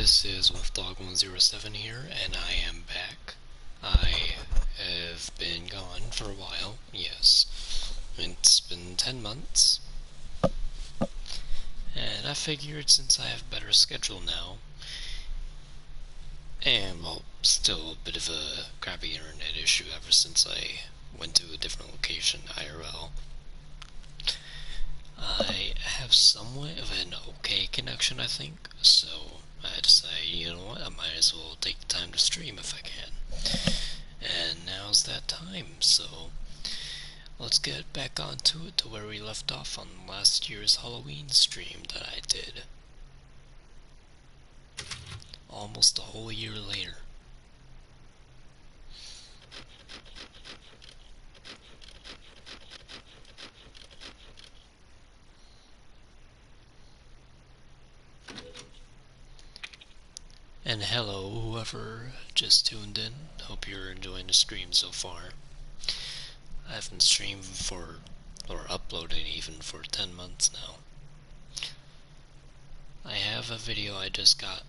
this is WolfDog107 here, and I am back. I have been gone for a while, yes. It's been 10 months, and I figured since I have a better schedule now, and well, still a bit of a crappy internet issue ever since I went to a different location, IRL. I have somewhat of an okay connection, I think, so I decided, you know what, I might as well take the time to stream if I can. And now's that time, so let's get back onto it to where we left off on last year's Halloween stream that I did. Almost a whole year later. And hello, whoever just tuned in. Hope you're enjoying the stream so far. I haven't streamed or uploaded even for 10 months now. I have a video I just got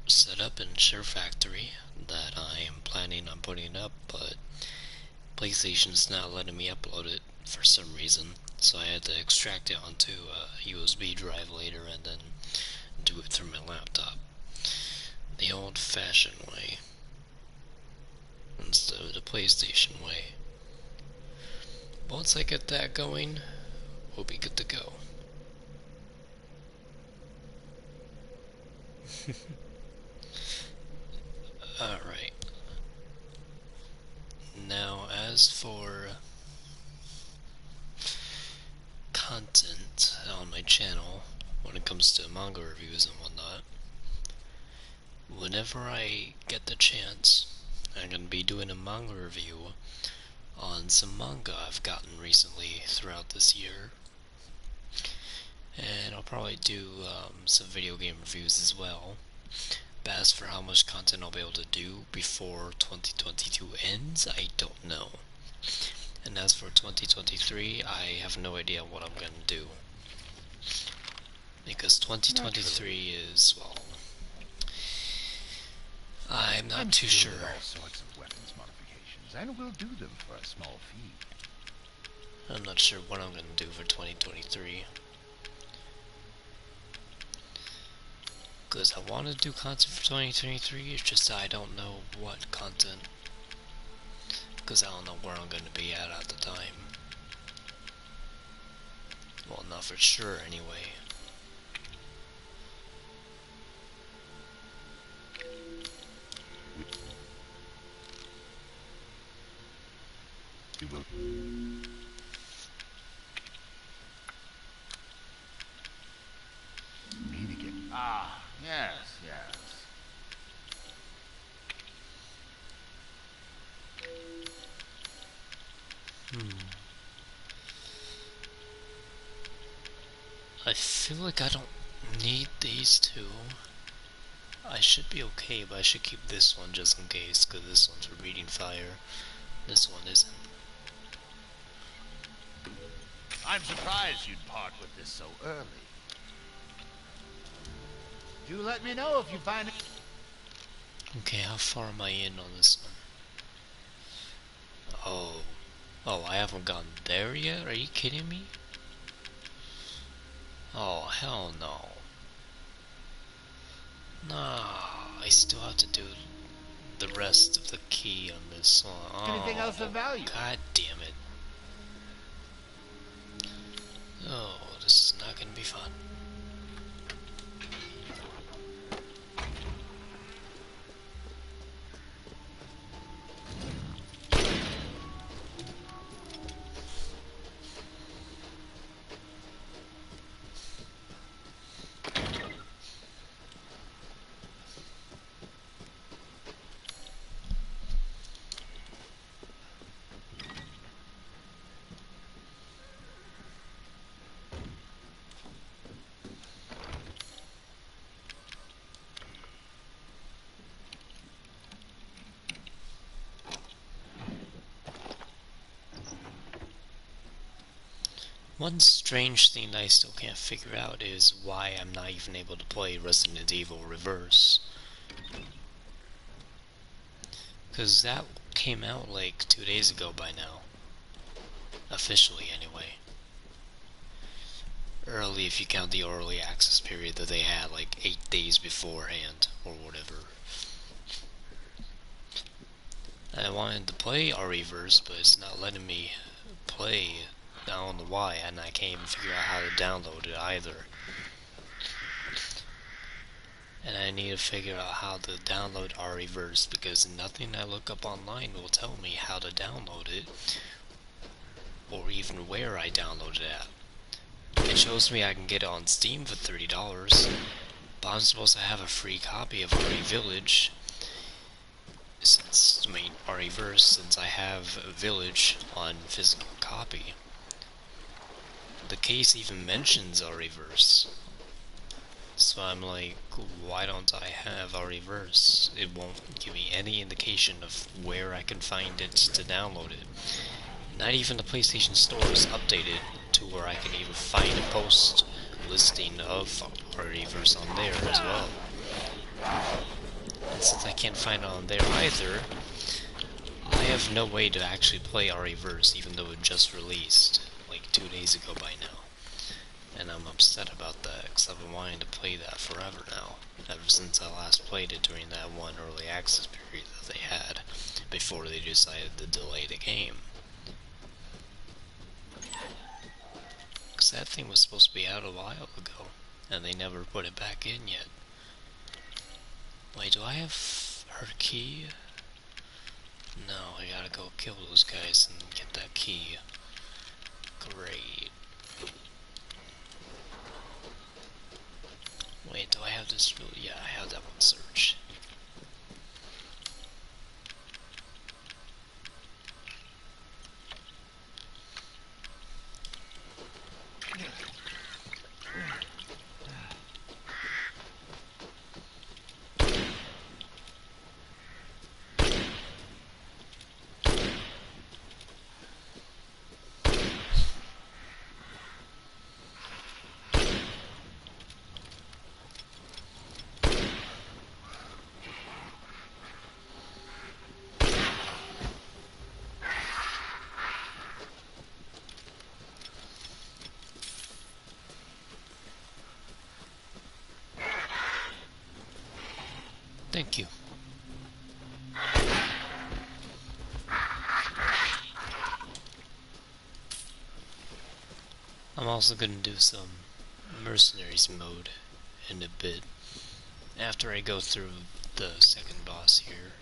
set up in Share Factory that I am planning on putting up, but PlayStation's not letting me upload it for some reason, so I had to extract it onto a USB drive later and then do it through my laptop. The old-fashioned way, instead of the PlayStation way. Once I get that going, we'll be good to go. Alright. Now, as for content on my channel, when it comes to manga reviews and whatnot, whenever I get the chance, I'm going to be doing a manga review on some manga I've gotten recently throughout this year. And I'll probably do some video game reviews as well. But as for how much content I'll be able to do before 2022 ends, I don't know. And as for 2023, I have no idea what I'm going to do. Because 2023 is, well, I'm not too sure. All sorts of weapons modifications, and we'll do them for a small fee. I'm not sure what I'm going to do for 2023. Because I want to do content for 2023, it's just that I don't know what content. Because I don't know where I'm going to be at the time. Well, not for sure anyway. We will. Meet again. Ah, yes, yes. I feel like I don't need these two. I should be okay, but I should keep this one just in case, because this one's for reading fire. This one isn't. I'm surprised you'd part with this so early. Do let me know if you find it. Okay, how far am I in on this one? Oh, I haven't gotten there yet? Are you kidding me? Oh, hell no. Nah, I still have to do the rest of the key on this one. Oh, Anything else of value? God damn it. Oh, this is not gonna be fun. One strange thing that I still can't figure out is why I'm not even able to play Resident Evil Reverse. Because that came out like 2 days ago by now. Officially, anyway. Early if you count the early access period that they had like 8 days beforehand, or whatever. I wanted to play ReVerse, but it's not letting me play. I don't know why, and I can't even figure out how to download it either. And I need to figure out how to download ReVerse, because nothing I look up online will tell me how to download it, or even where I download it at. It shows me I can get it on Steam for $30, but I'm supposed to have a free copy of ReVillage, ReVerse, since I have Village on physical copy. The case even mentions ReVerse. So I'm like, why don't I have ReVerse? It won't give me any indication of where I can find it to download it. Not even the PlayStation Store is updated to where I can even find a post listing of ReVerse on there as well. And since I can't find it on there either, I have no way to actually play ReVerse, even though it just released like 2 days ago by now. And I'm upset about that, because I've been wanting to play that forever now, ever since I last played it during that one early access period that they had, before they decided to delay the game. Because that thing was supposed to be out a while ago, and they never put it back in yet. Wait, do I have her key? No, I gotta go kill those guys and get that key. Great. Wait, do I have this? Yeah, I have that one searched. Thank you. I'm also gonna do some mercenaries mode in a bit, after I go through the second boss here.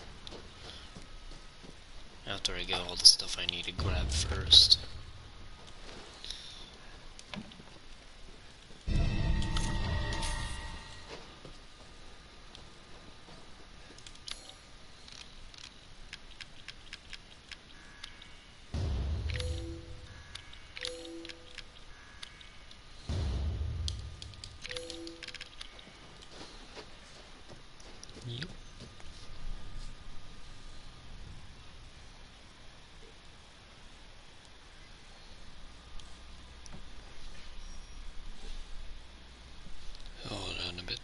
After I get all the stuff I need to grab first. Yep. Hold on a bit.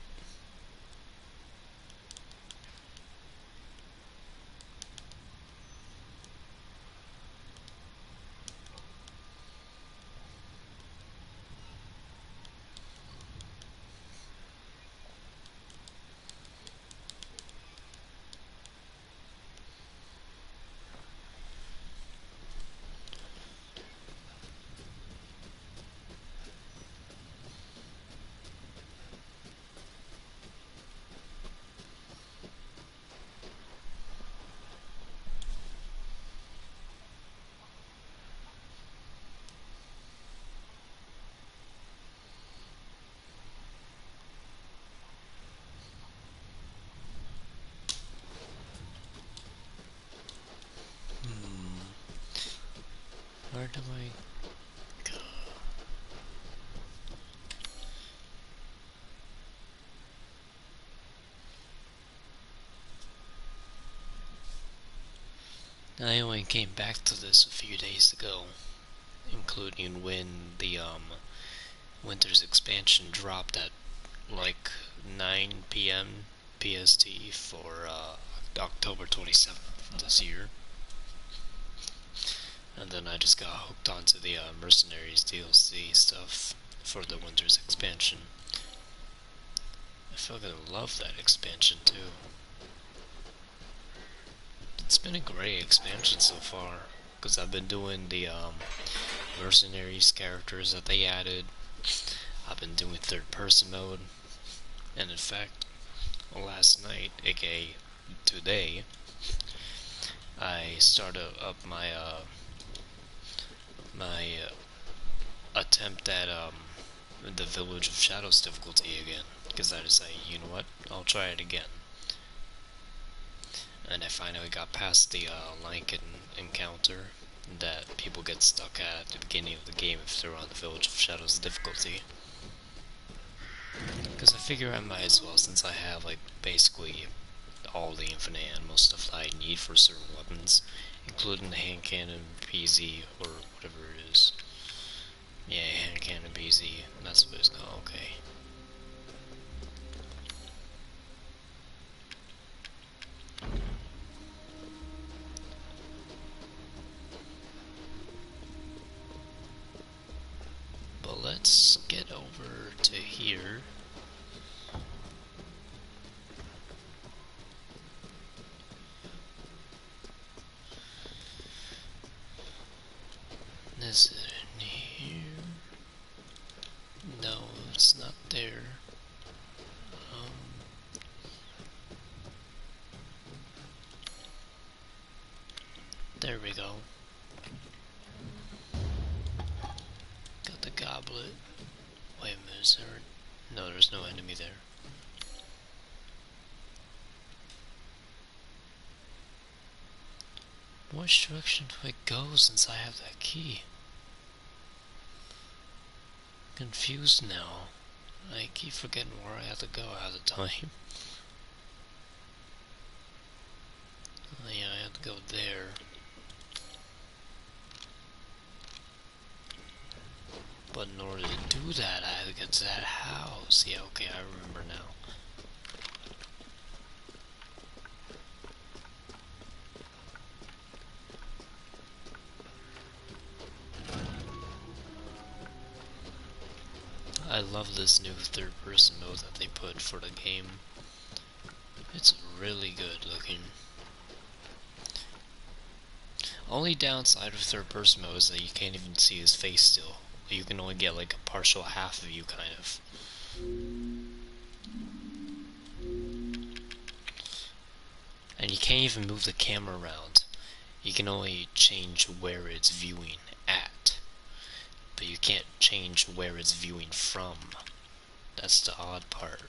Where do I go? I only came back to this a few days ago, including when the Winter's expansion dropped at like 9 p.m. PST for October 27th this year. And then I just got hooked onto the Mercenaries DLC stuff for the Winter's expansion. I fucking love that expansion too. It's been a great expansion so far, because I've been doing the Mercenaries characters that they added. I've been doing third person mode, and in fact, last night, aka today, I started up my attempt at the Village of Shadows difficulty again, because I decided, you know what, I'll try it again. And I finally got past the Lankin encounter that people get stuck at the beginning of the game if they're on the Village of Shadows difficulty. Because I figure I might as well, since I have like basically all the infinite animal stuff that I need for certain weapons, including the hand cannon PZ or whatever it is. Yeah, hand cannon PZ, that's what it's called, okay. But let's get over to here. Is it in here? No, it's not there. There we go. Got the goblet. Wait a minute, is there... No, there's no enemy there. Which direction do I go since I have that key? Confused now. I keep forgetting where I have to go all the time. Oh, yeah, I have to go there. But in order to do that, I have to get to that house. Yeah, okay, I remember now. I love this new third-person mode that they put for the game. It's really good looking. Only downside of third-person mode is that you can't even see his face still. You can only get like a partial half view, kind of. And you can't even move the camera around. You can only change where it's viewing at. But you can't change where it's viewing from. That's the odd part.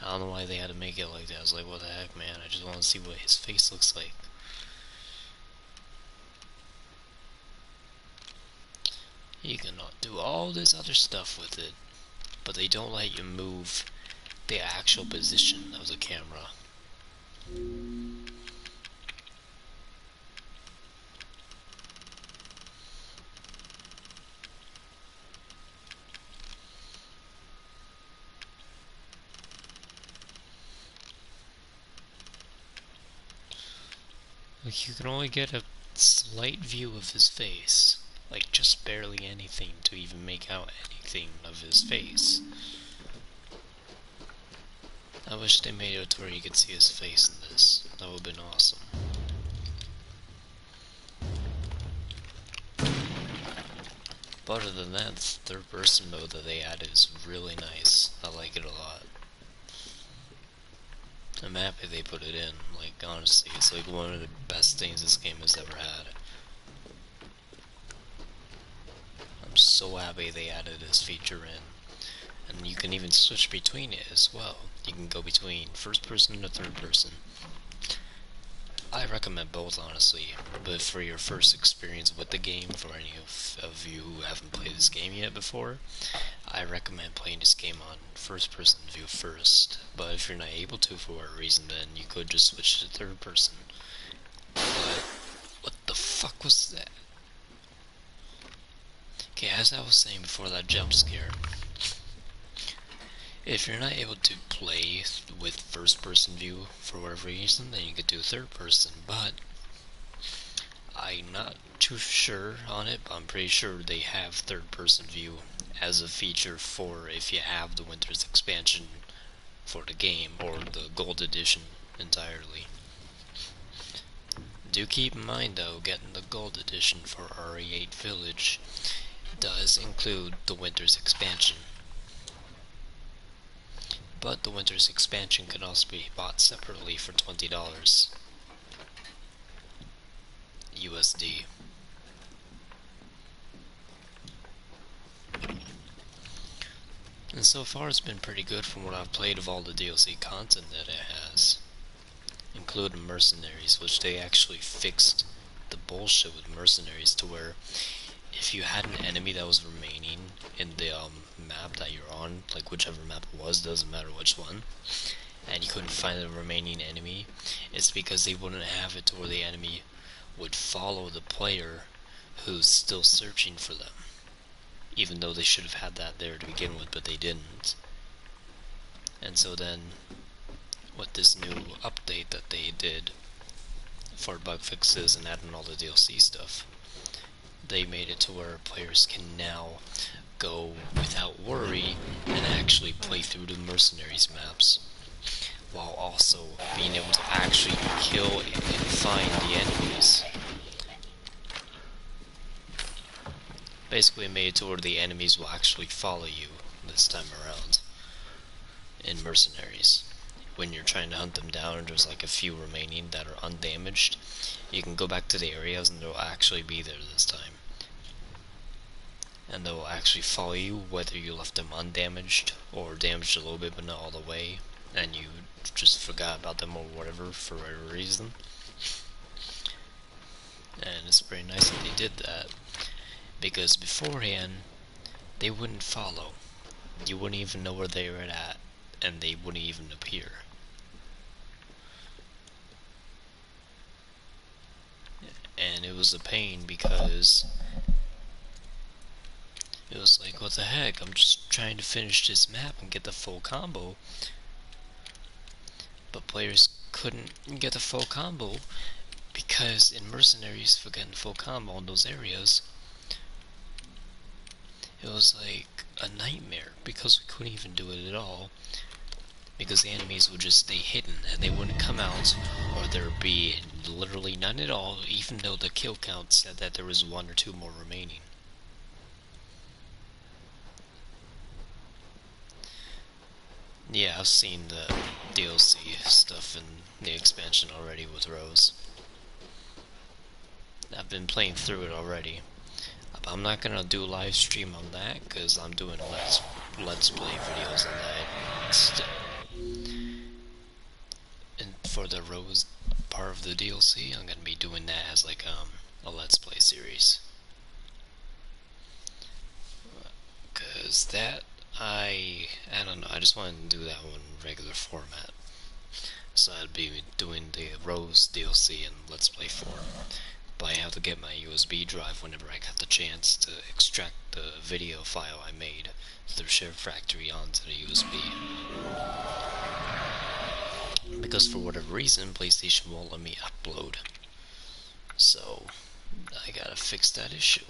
I don't know why they had to make it like that. I was like, what the heck, man? I just want to see what his face looks like. You cannot do all this other stuff with it, but they don't let you move the actual position of the camera. Like, you can only get a slight view of his face. Like, just barely anything to even make out anything of his face. I wish they made it to where you could see his face in this. That would have been awesome. But other than that, the third person mode that they added is really nice. I like it a lot. I'm happy they put it in. Like, honestly, it's like one of the best things this game has ever had. I'm so happy they added this feature in. And you can even switch between it as well. You can go between first person and third person. I recommend both, honestly, but for your first experience with the game, for any of you who haven't played this game yet before, I recommend playing this game on first person view first. But if you're not able to for whatever reason, then you could just switch to third person. But what the fuck was that? Okay, as I was saying before that jump scare, If you're not able to play with first-person view for whatever reason, then you could do third-person, but I'm not too sure on it, but I'm pretty sure they have third-person view as a feature for if you have the Winter's expansion for the game, or the Gold Edition entirely. Do keep in mind though, getting the Gold Edition for RE8 Village does include the Winter's expansion. But the Winter's expansion can also be bought separately for $20 USD. And so far it's been pretty good from what I've played of all the DLC content that it has, including Mercenaries, which they actually fixed the bullshit with Mercenaries to where if you had an enemy that was remaining in the map that you're on, like whichever map it was, doesn't matter which one, and you couldn't find the remaining enemy, it's because they wouldn't have it to where the enemy would follow the player who's still searching for them, even though they should have had that there to begin with, but they didn't. And so then, with this new update that they did for bug fixes and adding all the DLC stuff, they made it to where players can now go without worry and actually play through the Mercenaries maps, while also being able to actually kill and find the enemies. Basically made it to where the enemies will actually follow you this time around in Mercenaries. When you're trying to hunt them down and there's like a few remaining that are undamaged, you can go back to the areas and they'll actually be there this time. And they'll actually follow you whether you left them undamaged or damaged a little bit but not all the way, and you just forgot about them or whatever for whatever reason. And it's pretty nice that they did that, because beforehand they wouldn't follow. You wouldn't even know where they were at, and they wouldn't even appear. And it was a pain because it was like, what the heck, I'm just trying to finish this map and get the full combo. But players couldn't get the full combo because in Mercenaries, for getting the full combo in those areas, it was like a nightmare because we couldn't even do it at all. Because the enemies would just stay hidden and they wouldn't come out, or there'd be literally none at all, even though the kill count said that there was 1 or 2 more remaining. Yeah, I've seen the DLC stuff in the expansion already with Rose. I've been playing through it already. But I'm not gonna do a live stream on that because I'm doing let's play videos on that instead. And for the Rose part of the DLC, I'm gonna be doing that as like a let's play series. Cause that I don't know, I just wanted to do that one in regular format. So I'd be doing the Rose DLC in Let's Play form. But I have to get my USB drive whenever I got the chance to extract the video file I made through Share Factory onto the USB. Because for whatever reason, PlayStation won't let me upload. So I gotta fix that issue.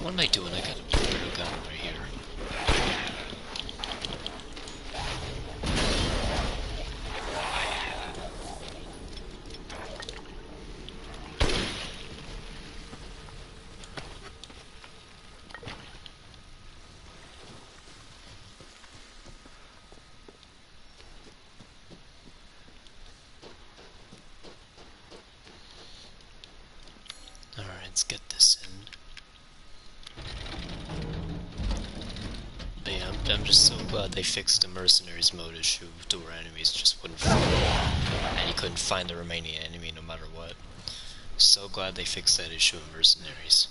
What am I doing? I got a gun right here. Alright, let's get this in. But yeah, I'm just so glad they fixed the Mercenaries mode issue to where enemies just wouldn't follow, and you couldn't find the remaining enemy no matter what. So glad they fixed that issue in Mercenaries.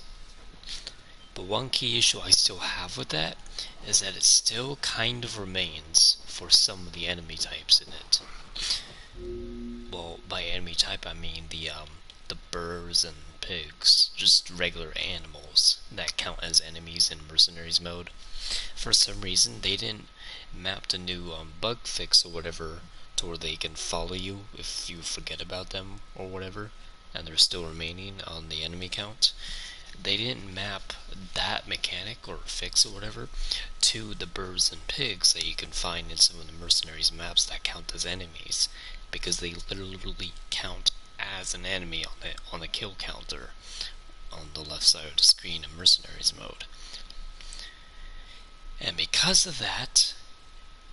But one key issue I still have with that is that it still kind of remains for some of the enemy types in it. Well, by enemy type I mean the burrs and pigs, just regular animals that count as enemies in Mercenaries mode. For some reason, they didn't map the new bug fix or whatever to where they can follow you if you forget about them or whatever, and they're still remaining on the enemy count. They didn't map that mechanic or fix or whatever to the birds and pigs that you can find in some of the Mercenaries maps that count as enemies, because they literally count as an enemy on the kill counter on the left side of the screen in Mercenaries mode. And because of that,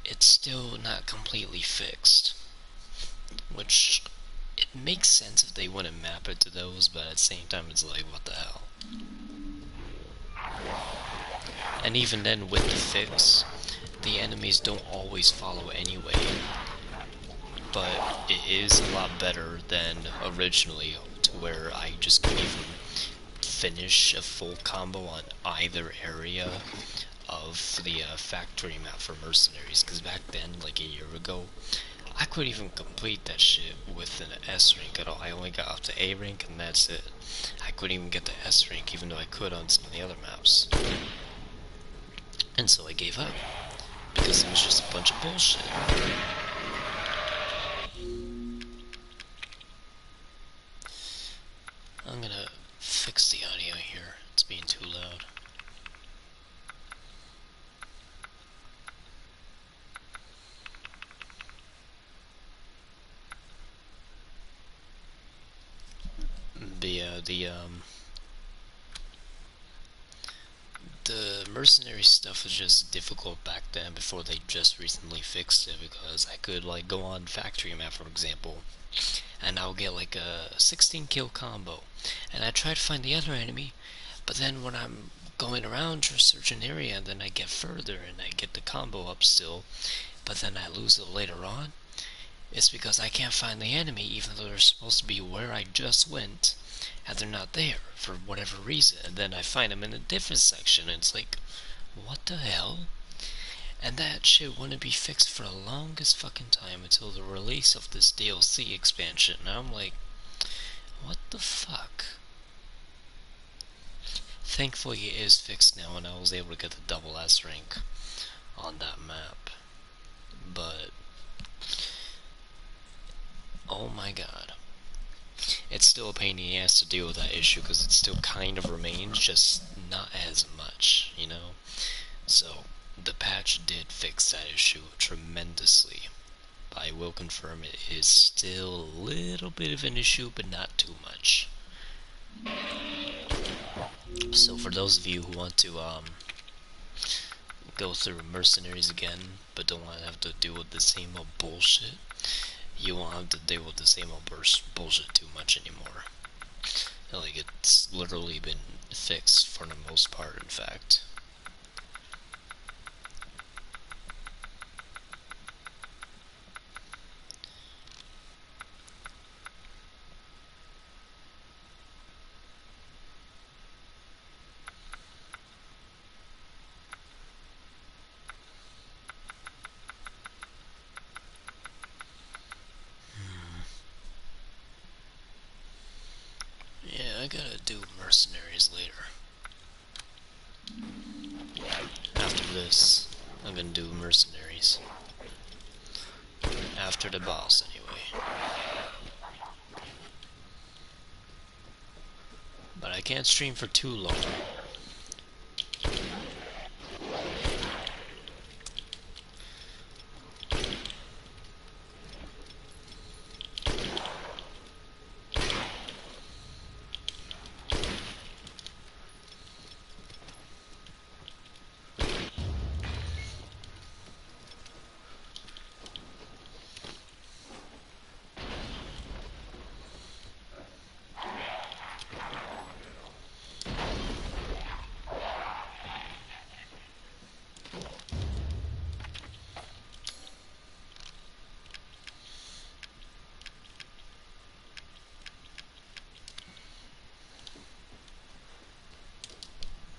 it's still not completely fixed, which it makes sense if they wouldn't map it to those, but at the same time it's like, what the hell. And even then, with the fix, the enemies don't always follow anyway, but it is a lot better than originally, to where I just couldn't even finish a full combo on either area of the factory map for Mercenaries, because back then, like a year ago, I couldn't even complete that shit with an S rank at all. I only got up to A rank and that's it. I couldn't even get the S rank, even though I could on some of the other maps. And so I gave up, because it was just a bunch of bullshit. I'm gonna fix the audio here, it's being too loud. The mercenary stuff was just difficult back then before they just recently fixed it, because I could like go on factory map, for example, and I'll get like a 16 kill combo, and I try to find the other enemy, but then when I'm going around to a certain area, then I get further and I get the combo up still, but then I lose it later on. It's because I can't find the enemy, even though they're supposed to be where I just went, and they're not there for whatever reason. And then I find them in a different section, and it's like, what the hell? And that shit wouldn't be fixed for the longest fucking time until the release of this DLC expansion. And I'm like, what the fuck? Thankfully it is fixed now, and I was able to get the double S rank on that map. But oh my god. It's still a pain in the ass to deal with that issue, because it still kind of remains, just not as much, you know? So, the patch did fix that issue tremendously. I will confirm it is still a little bit of an issue, but not too much. So for those of you who want to go through Mercenaries again, but don't want to have to deal with the same old bullshit, you won't have to deal with the same old bullshit too much anymore. Like, it's literally been fixed for the most part, in fact. Yeah, I gotta do Mercenaries later. After this, I'm gonna do Mercenaries. After the boss, anyway. But I can't stream for too long.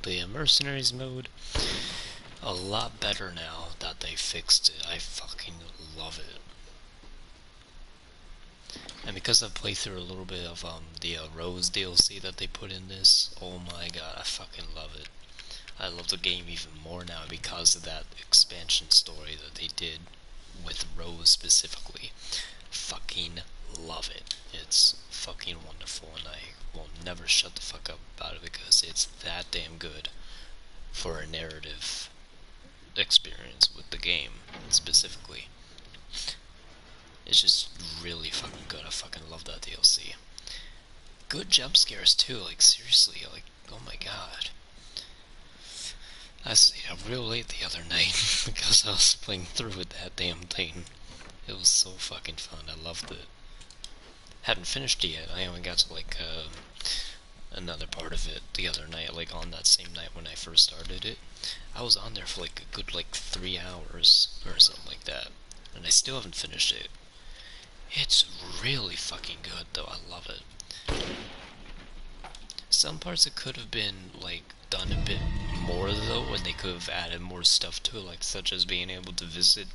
The Mercenaries mode, a lot better now that they fixed it. I fucking love it. And because I've played through a little bit of the Rose DLC that they put in this, oh my god, I fucking love it. I love the game even more now because of that expansion story that they did with Rose specifically. Fucking love it. It's fucking wonderful, and I will never shut the fuck up about it because it's that damn good for a narrative experience with the game specifically. It's just really fucking good. I fucking love that DLC. Good jump scares too, like seriously, like oh my god. I stayed up real late the other night because I was playing through with that damn thing. It was so fucking fun. I loved it. Hadn't finished it yet. I only got to like another part of it the other night, like on that same night when I first started it. I was on there for like a good like 3 hours or something like that, and I still haven't finished it. It's really fucking good though. I love it. Some parts it could have been like done a bit more though, when they could have added more stuff to it, like such as being able to visit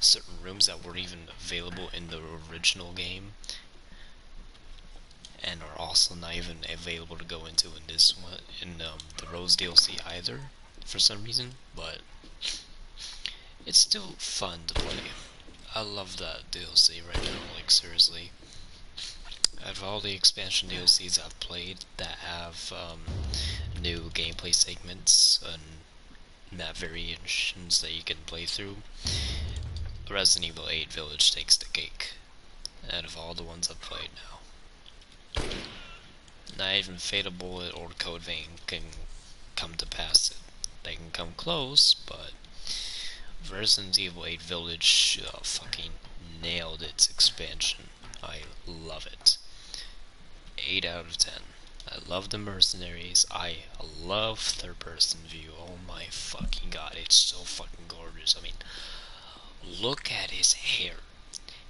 certain rooms that weren't even available in the original game and are also not even available to go into in this one, in the Rose DLC either, for some reason. But it's still fun to play. I love that DLC right now, like seriously. Out of all the expansion DLCs I've played that have new gameplay segments and map variations that you can play through, Resident Evil 8 Village takes the cake out of all the ones I've played now. Not even Fatal Bullet or Code Vein can come to pass it. They can come close, but Resident Evil 8 Village fucking nailed its expansion. I love it. 8 out of 10. I love the mercenaries. I love third person view. Oh my fucking god, it's so fucking gorgeous. I mean, look at his hair.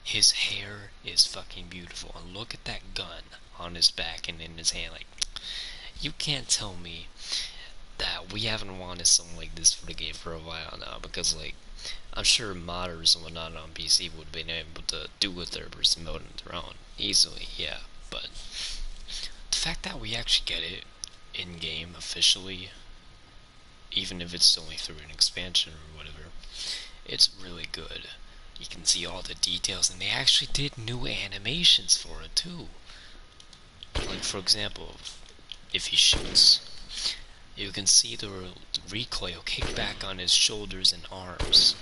His hair is fucking beautiful. And look at that gun on his back and in his hand. Like, you can't tell me that we haven't wanted something like this for the game for a while now, because like, I'm sure modders and whatnot on PC would have been able to do a third person mode on their own easily, yeah, but the fact that we actually get it in game officially, even if it's only through an expansion or whatever, it's really good. You can see all the details, and they actually did new animations for it too. Like for example, if he shoots, you can see the recoil kick back on his shoulders and arms.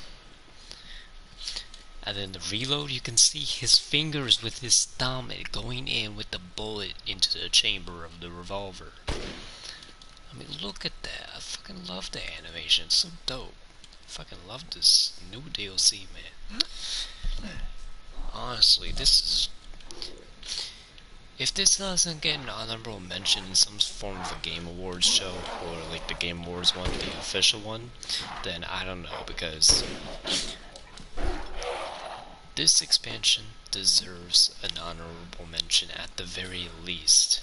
And then the reload, you can see his fingers with his thumb going in with the bullet into the chamber of the revolver. I mean, look at that. I fucking love the animation. It's so dope. I fucking love this new DLC, man. Honestly, this is... If this doesn't get an honorable mention in some form of a Game Awards show, or like the Game Awards one, the official one, then I don't know, because this expansion deserves an honorable mention at the very least.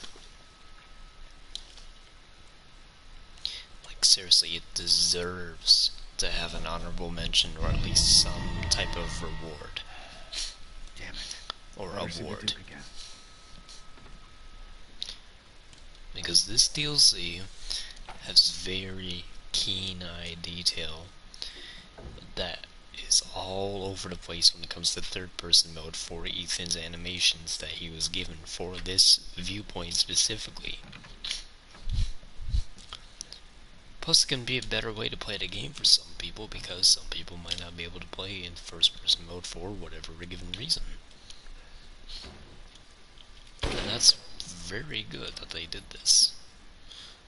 Like seriously, it deserves to have an honorable mention, or at least some type of reward. Damn it. Or Better award. see the Duke again. Because this DLC has very keen eye detail that is all over the place when it comes to third person mode for Ethan's animations that he was given for this viewpoint specifically. Plus it can be a better way to play the game for some people, because some people might not be able to play in first person mode for whatever given reason. And that's very good that they did this.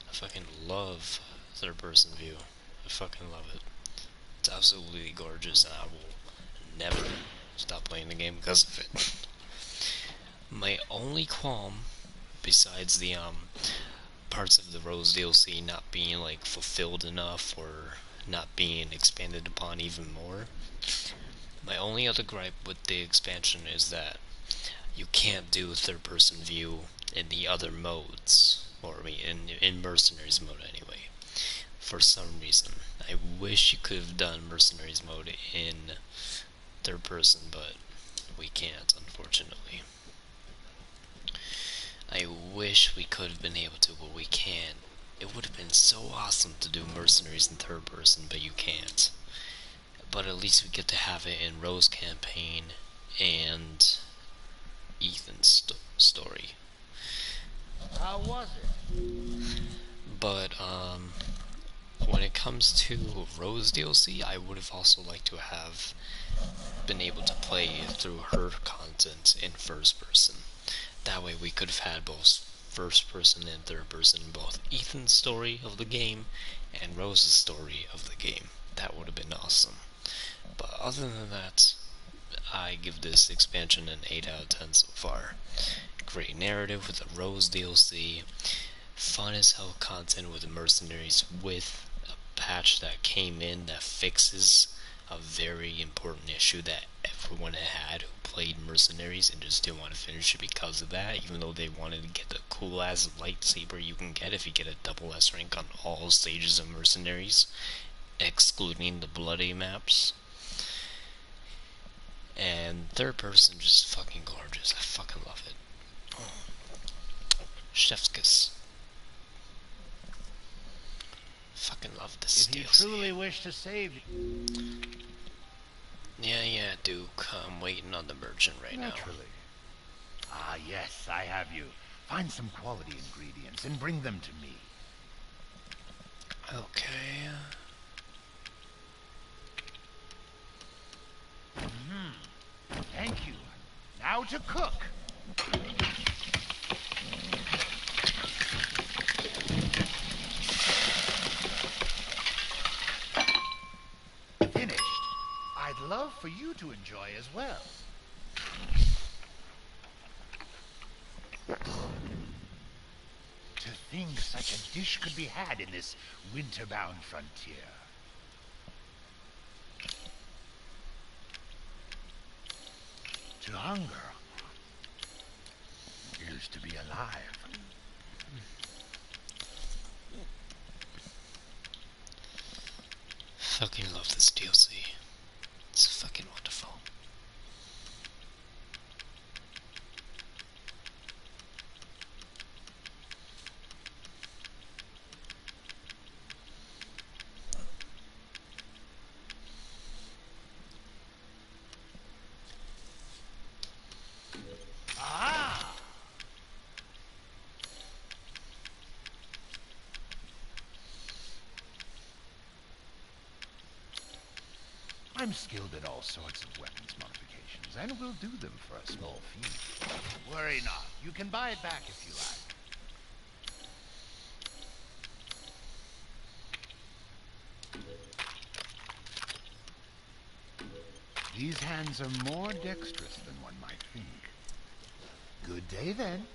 I fucking love third person view. I fucking love it. It's absolutely gorgeous, and I will never stop playing the game because of it. My only qualm, besides the parts of the Rose DLC not being like fulfilled enough or not being expanded upon even more, my only other gripe with the expansion is that you can't do a third person view in the other modes, or I mean in Mercenaries mode anyway, for some reason. I wish you could have done Mercenaries mode in third person, but we can't, unfortunately. I wish we could have been able to, but we can't. It would have been so awesome to do Mercenaries in third person, but you can't. But at least we get to have it in Rose's campaign and Ethan's story. How was it? But when it comes to Rose DLC, I would have also liked to have been able to play through her content in first person. That way we could have had both first person and third person, both Ethan's story of the game and Rose's story of the game. That would have been awesome. But other than that, I give this expansion an 8 out of 10 so far. Great narrative with the Rose DLC, fun as hell content with the Mercenaries, with a patch that came in that fixes a very important issue that everyone had who played Mercenaries and just didn't want to finish it because of that, even though they wanted to get the cool ass lightsaber you can get if you get a double S rank on all stages of Mercenaries, excluding the bloody maps. And third person, just fucking gorgeous. I fucking love it. Chef's kiss. Fucking love this If you DLC. truly wish to save... Yeah, Duke. I'm waiting on the merchant right now. Naturally. Ah, yes, I have you. Find some quality ingredients and bring them to me. Okay. Thank you. Now to cook. Finished. I'd love for you to enjoy as well. To think such a dish could be had in this winter-bound frontier. To hunger is to be alive. Fucking love this DLC. It's fucking wonderful. Ah! I'm skilled at all sorts of weapons modifications, and will do them for a small fee. Worry not. You can buy it back if you like. These hands are more dexterous than one might think. Good day, then.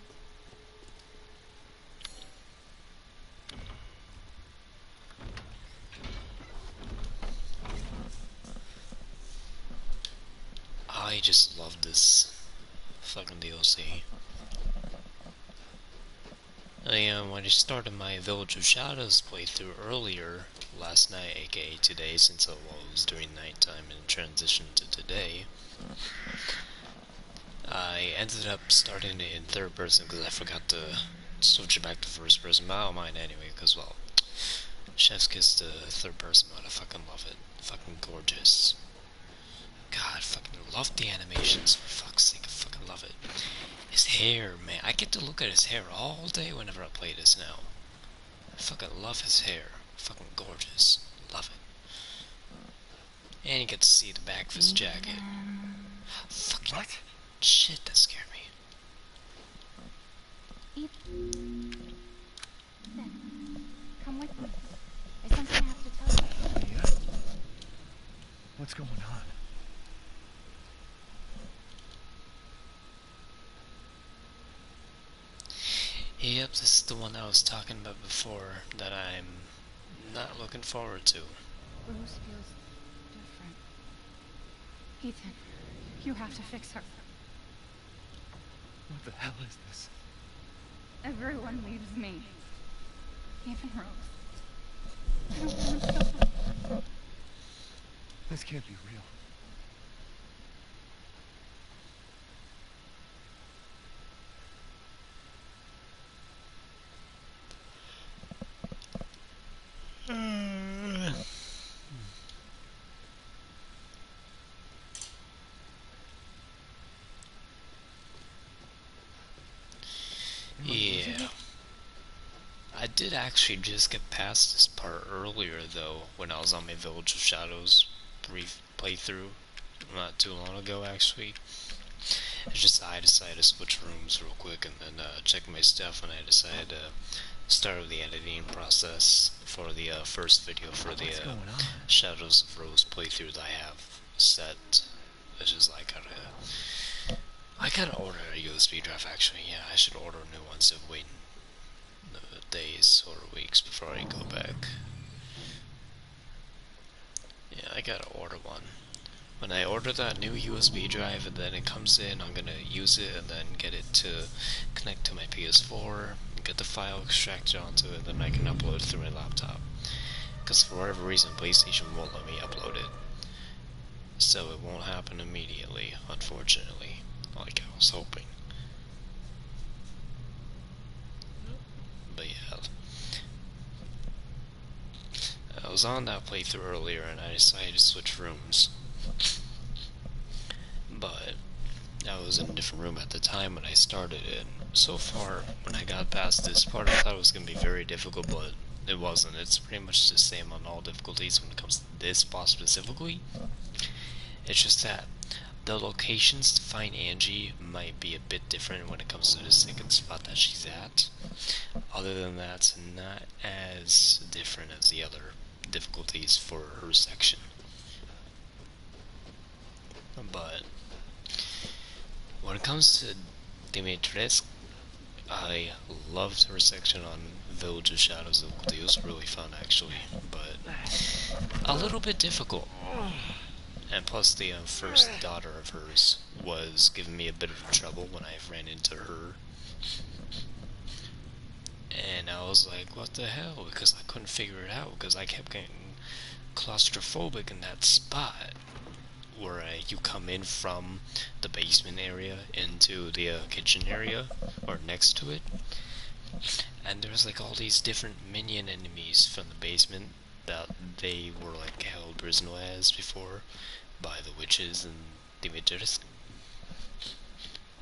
I just love this fucking DLC. When I started my Village of Shadows playthrough earlier last night, aka today, since it was during nighttime and transitioned to today, I ended up starting it in third person because I forgot to switch it back to first person, but I don't mind anyway, because, well, Chef's Kiss to third person mode, I fucking love it. Fucking gorgeous. God, fucking love the animations, for fuck's sake, I fucking love it. His hair, man, I get to look at his hair all day whenever I play this now. I fucking love his hair. Fucking gorgeous. Love it. And you get to see the back of his jacket. Fucking What? shit, that scared me. Ethan, come with me. There's something I have to tell you. Mia? What's going on? Yep, this is the one I was talking about before that I'm not looking forward to. Rose feels different. Ethan, you have to fix her. What the hell is this? Everyone leaves me. Even Rose. I don't want to go. This can't be real. did actually just get past this part earlier though, when I was on my Village of Shadows brief playthrough, not too long ago actually. It's just I decided to switch rooms real quick and then check my stuff, and I decided to start the editing process for the first video for the Shadows of Rose playthrough that I have set. It's just like I gotta order a USB drive actually. Yeah, I should order a new one instead of waiting days or weeks before I go back. Yeah, I gotta order one. When I order that new USB drive and then it comes in, I'm gonna use it and then get it to connect to my PS4, get the file extracted onto it, then I can upload it through my laptop. Because for whatever reason, PlayStation won't let me upload it. So it won't happen immediately, unfortunately, like I was hoping. But yeah, I was on that playthrough earlier and I decided to switch rooms. But I was in a different room at the time when I started it. So far, when I got past this part, I thought it was going to be very difficult, but it wasn't. It's pretty much the same on all difficulties when it comes to this boss specifically. It's just that the locations to find Angie might be a bit different when it comes to the second spot that she's at. Other than that, it's not as different as the other difficulties for her section. But when it comes to Dimitrescu, I loved her section on Village of Shadows. It was really fun actually, but a little bit difficult. And plus the first daughter of hers was giving me a bit of trouble when I ran into her. And I was like, what the hell? Because I couldn't figure it out, because I kept getting claustrophobic in that spot where you come in from the basement area into the kitchen area, or next to it. And there's like all these different minion enemies from the basement that they were like held prisoner as before by the witches and Dimitrescu.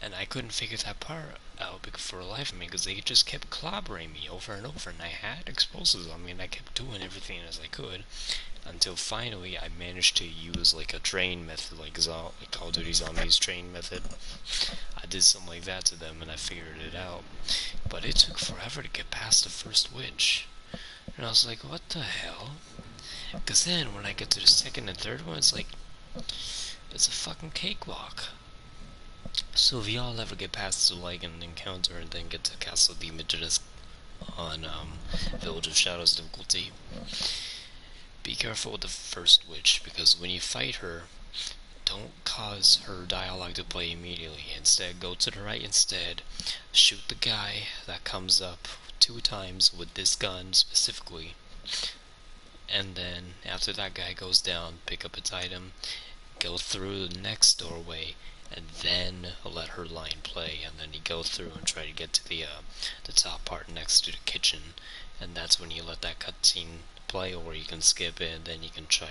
And I couldn't figure that part out for the life of me, because they just kept clobbering me over and over, and I had explosives on me, and I kept doing everything as I could, until finally I managed to use like a train method, like Call of Duty Zombies train method. I did something like that to them, and I figured it out. But it took forever to get past the first witch. And I was like, what the hell? Because then, when I get to the second and third one, it's like, it's a fucking cakewalk. So if y'all ever get past the like an encounter and then get to Castle Dimitrescu on Village of Shadows difficulty, be careful with the first witch, because when you fight her, don't cause her dialogue to play immediately. Instead, go to the right instead, shoot the guy that comes up 2 times with this gun specifically, and then after that guy goes down, pick up its item, go through the next doorway, and then let her line play, and then you go through and try to get to the top part next to the kitchen, and that's when you let that cutscene play, or you can skip it and then you can try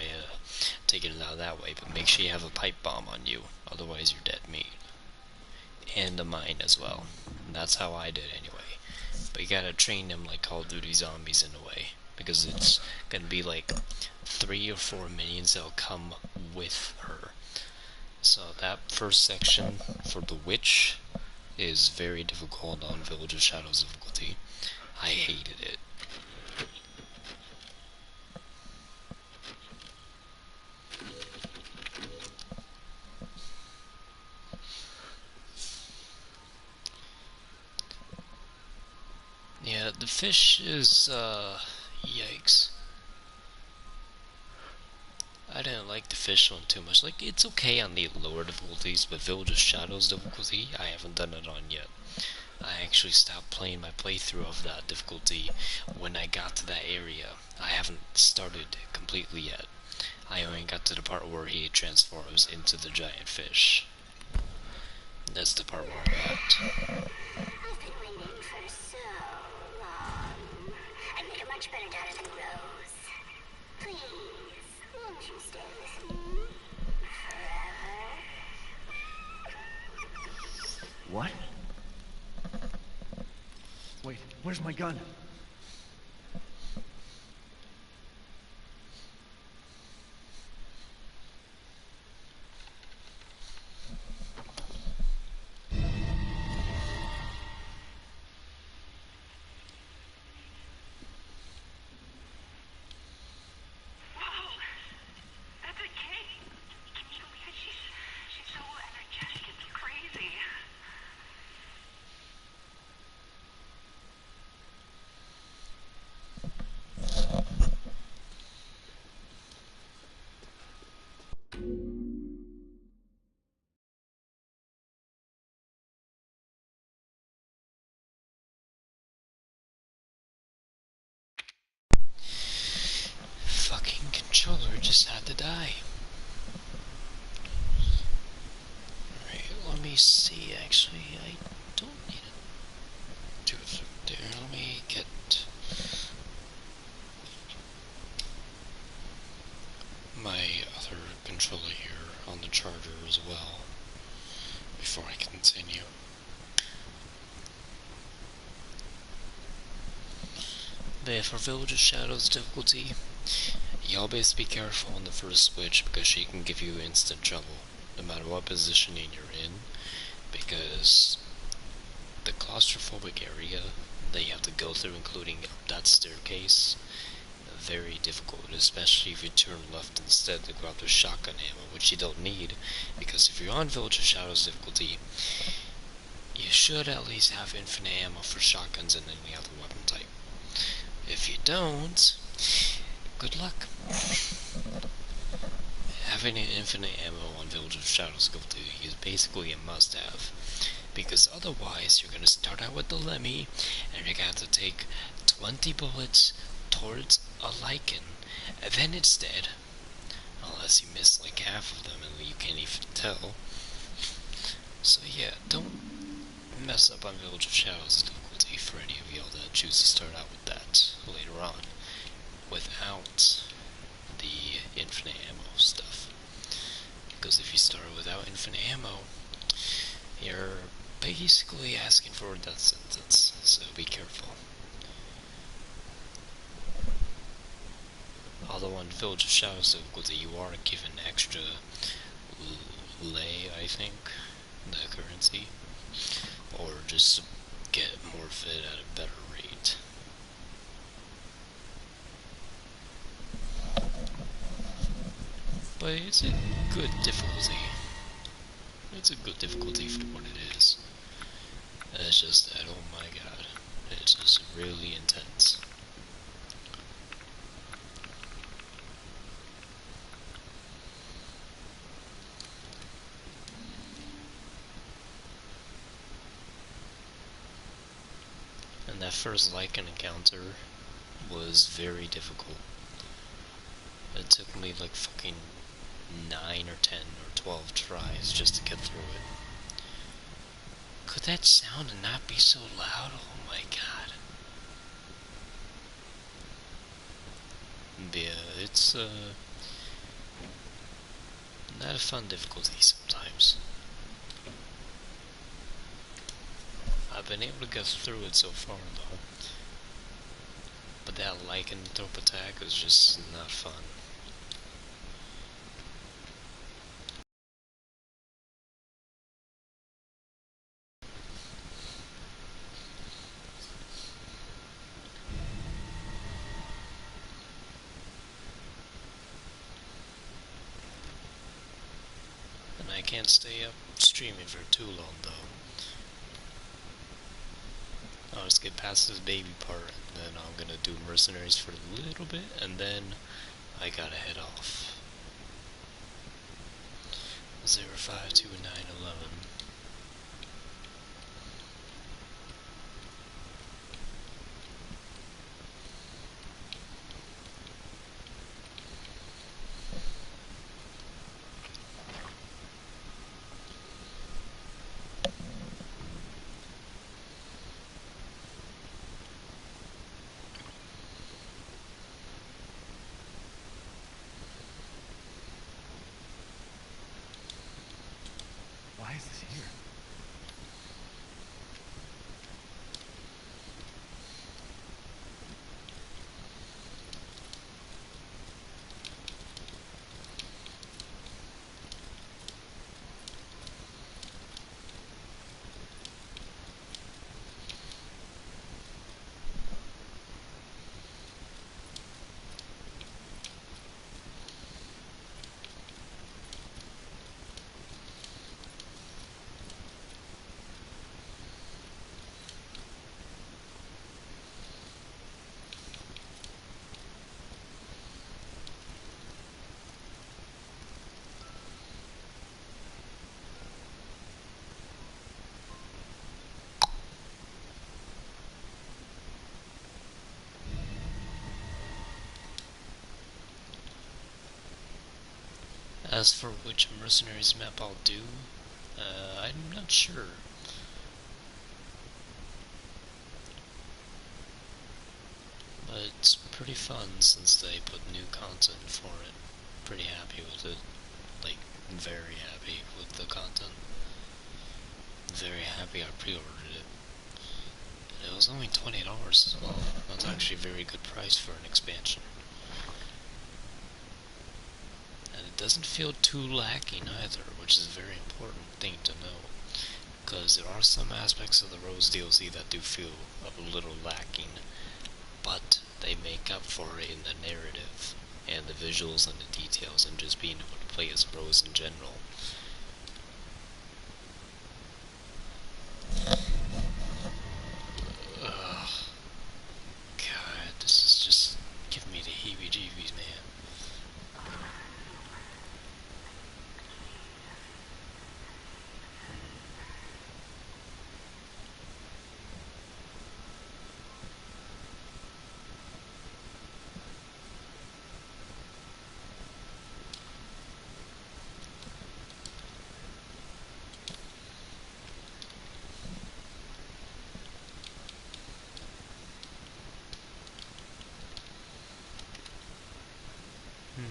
taking it out that way. But make sure you have a pipe bomb on you, otherwise you're dead meat. And the mine as well. And that's how I did anyway. But you gotta train them like Call of Duty Zombies in a way, because it's gonna be like 3 or 4 minions that'll come with her. So that first section for the witch is very difficult on Village of Shadows difficulty. I hated it. Yeah, the fish is, yikes. I didn't like the fish one too much. Like, it's okay on the lower difficulties, but Village of Shadows difficulty, I haven't done it on yet. I actually stopped playing my playthrough of that difficulty when I got to that area. I haven't started completely yet. I only got to the part where he transforms into the giant fish. That's the part where I'm at. I've been waiting for so long. I'd make a much better daughter than Rose. Please, won't you stay with me forever? What? Wait, where's my gun? just had to die. Alright, let me see, actually, I don't need to do it there. Let me get my other controller here on the charger as well before I continue. But yeah, for Village of Shadows difficulty, you always be careful on the first switch because she can give you instant trouble, no matter what positioning you're in, because the claustrophobic area that you have to go through, including up that staircase, very difficult, especially if you turn left instead to grab the shotgun ammo, which you don't need, because if you're on Village of Shadows difficulty, you should at least have infinite ammo for shotguns and any other weapon type. If you don't, good luck. Having an infinite ammo on Village of Shadows difficulty is basically a must-have, because otherwise you're gonna start out with the Lemmy, and you're gonna have to take 20 bullets towards a Lycan, and then it's dead. Unless you miss like half of them and you can't even tell. So yeah, don't mess up on Village of Shadows difficulty for any of y'all that choose to start out with that later on, without the infinite ammo stuff. Because if you start without infinite ammo, you're basically asking for a death sentence, so be careful. Although on Village of Shadows difficulty, you are given extra lay, I think, the currency, or just get more of it at a better rate. But it's a good difficulty. It's a good difficulty for what it is. It's just that, oh my god, it's just really intense. And that first Lycan encounter was very difficult. It took me like fucking 9 or 10 or 12 tries just to get through it. Could that sound not be so loud? Oh my god. But yeah, it's not a fun difficulty sometimes. I've been able to get through it so far though. But that lycanthrope attack is just not fun. And I can't stay up streaming for too long though. I'll just get past this baby part, and then I'm gonna do mercenaries for a little bit, and then I gotta head off. 052911. Why is this here? As for which Mercenaries map I'll do, I'm not sure. But it's pretty fun since they put new content for it. Pretty happy with it. Like, very happy with the content. Very happy I pre-ordered it. And it was only $20 as well. That's actually a very good price for an expansion. And it doesn't feel too lacking either, which is a very important thing to know. Because there are some aspects of the Rose DLC that do feel a little lacking, but they make up for it in the narrative, and the visuals and the details, and just being able to play as Rose in general. Ugh. God, this is just giving me the heebie-jeebies, man.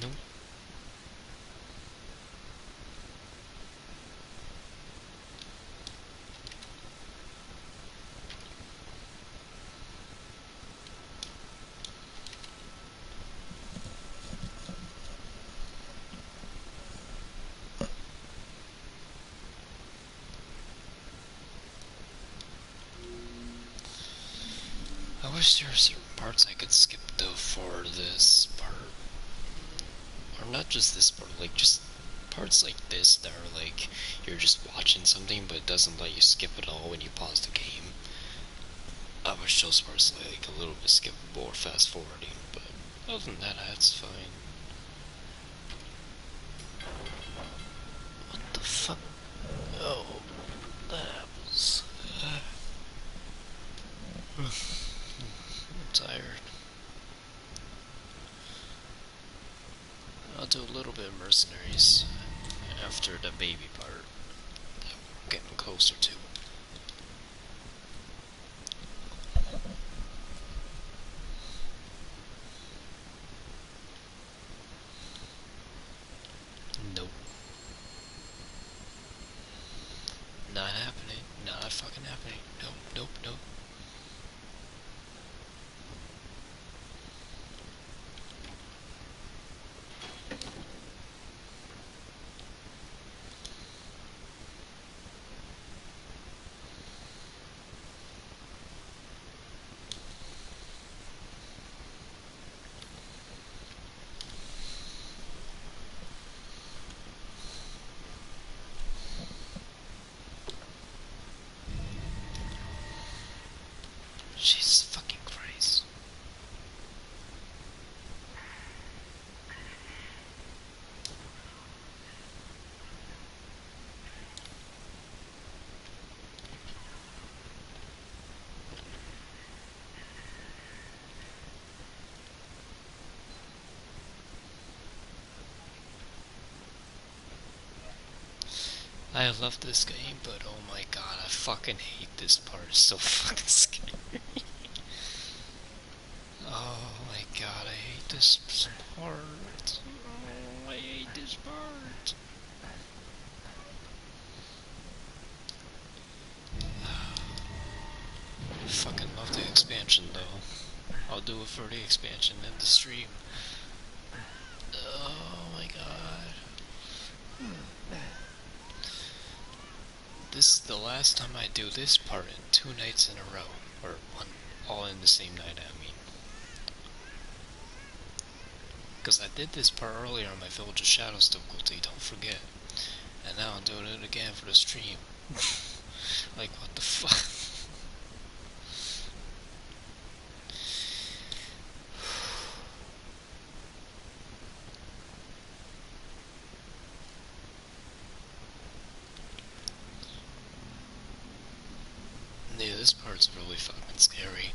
Nope. I wish there were certain parts I could skip though for this part. Or not just this part, like just parts like this that are like you're just watching something but it doesn't let you skip it all when you pause the game. I wish those parts like a little bit skippable or fast forwarding, but other than that, that's fine. What the fuck? Oh, that happens. I'm tired. I'll do a little bit of Mercenaries after the baby part that we're getting closer to. Nope. Not happening. Not fucking happening. Nope, nope, nope. Jesus fucking Christ. I love this game, but oh my god, I fucking hate this part. It's so fucking scary. Oh my god, I hate this part. Oh, I hate this part. I fucking love the expansion though. I'll do it for the expansion and the stream. Oh my god. This is the last time I do this part in 2 nights in a row. Or one, all in the same night, I mean. Because I did this part earlier on my Village of Shadows difficulty, don't forget. And now I'm doing it again for the stream. Like, what the fuck? Yeah, this part's really fucking scary.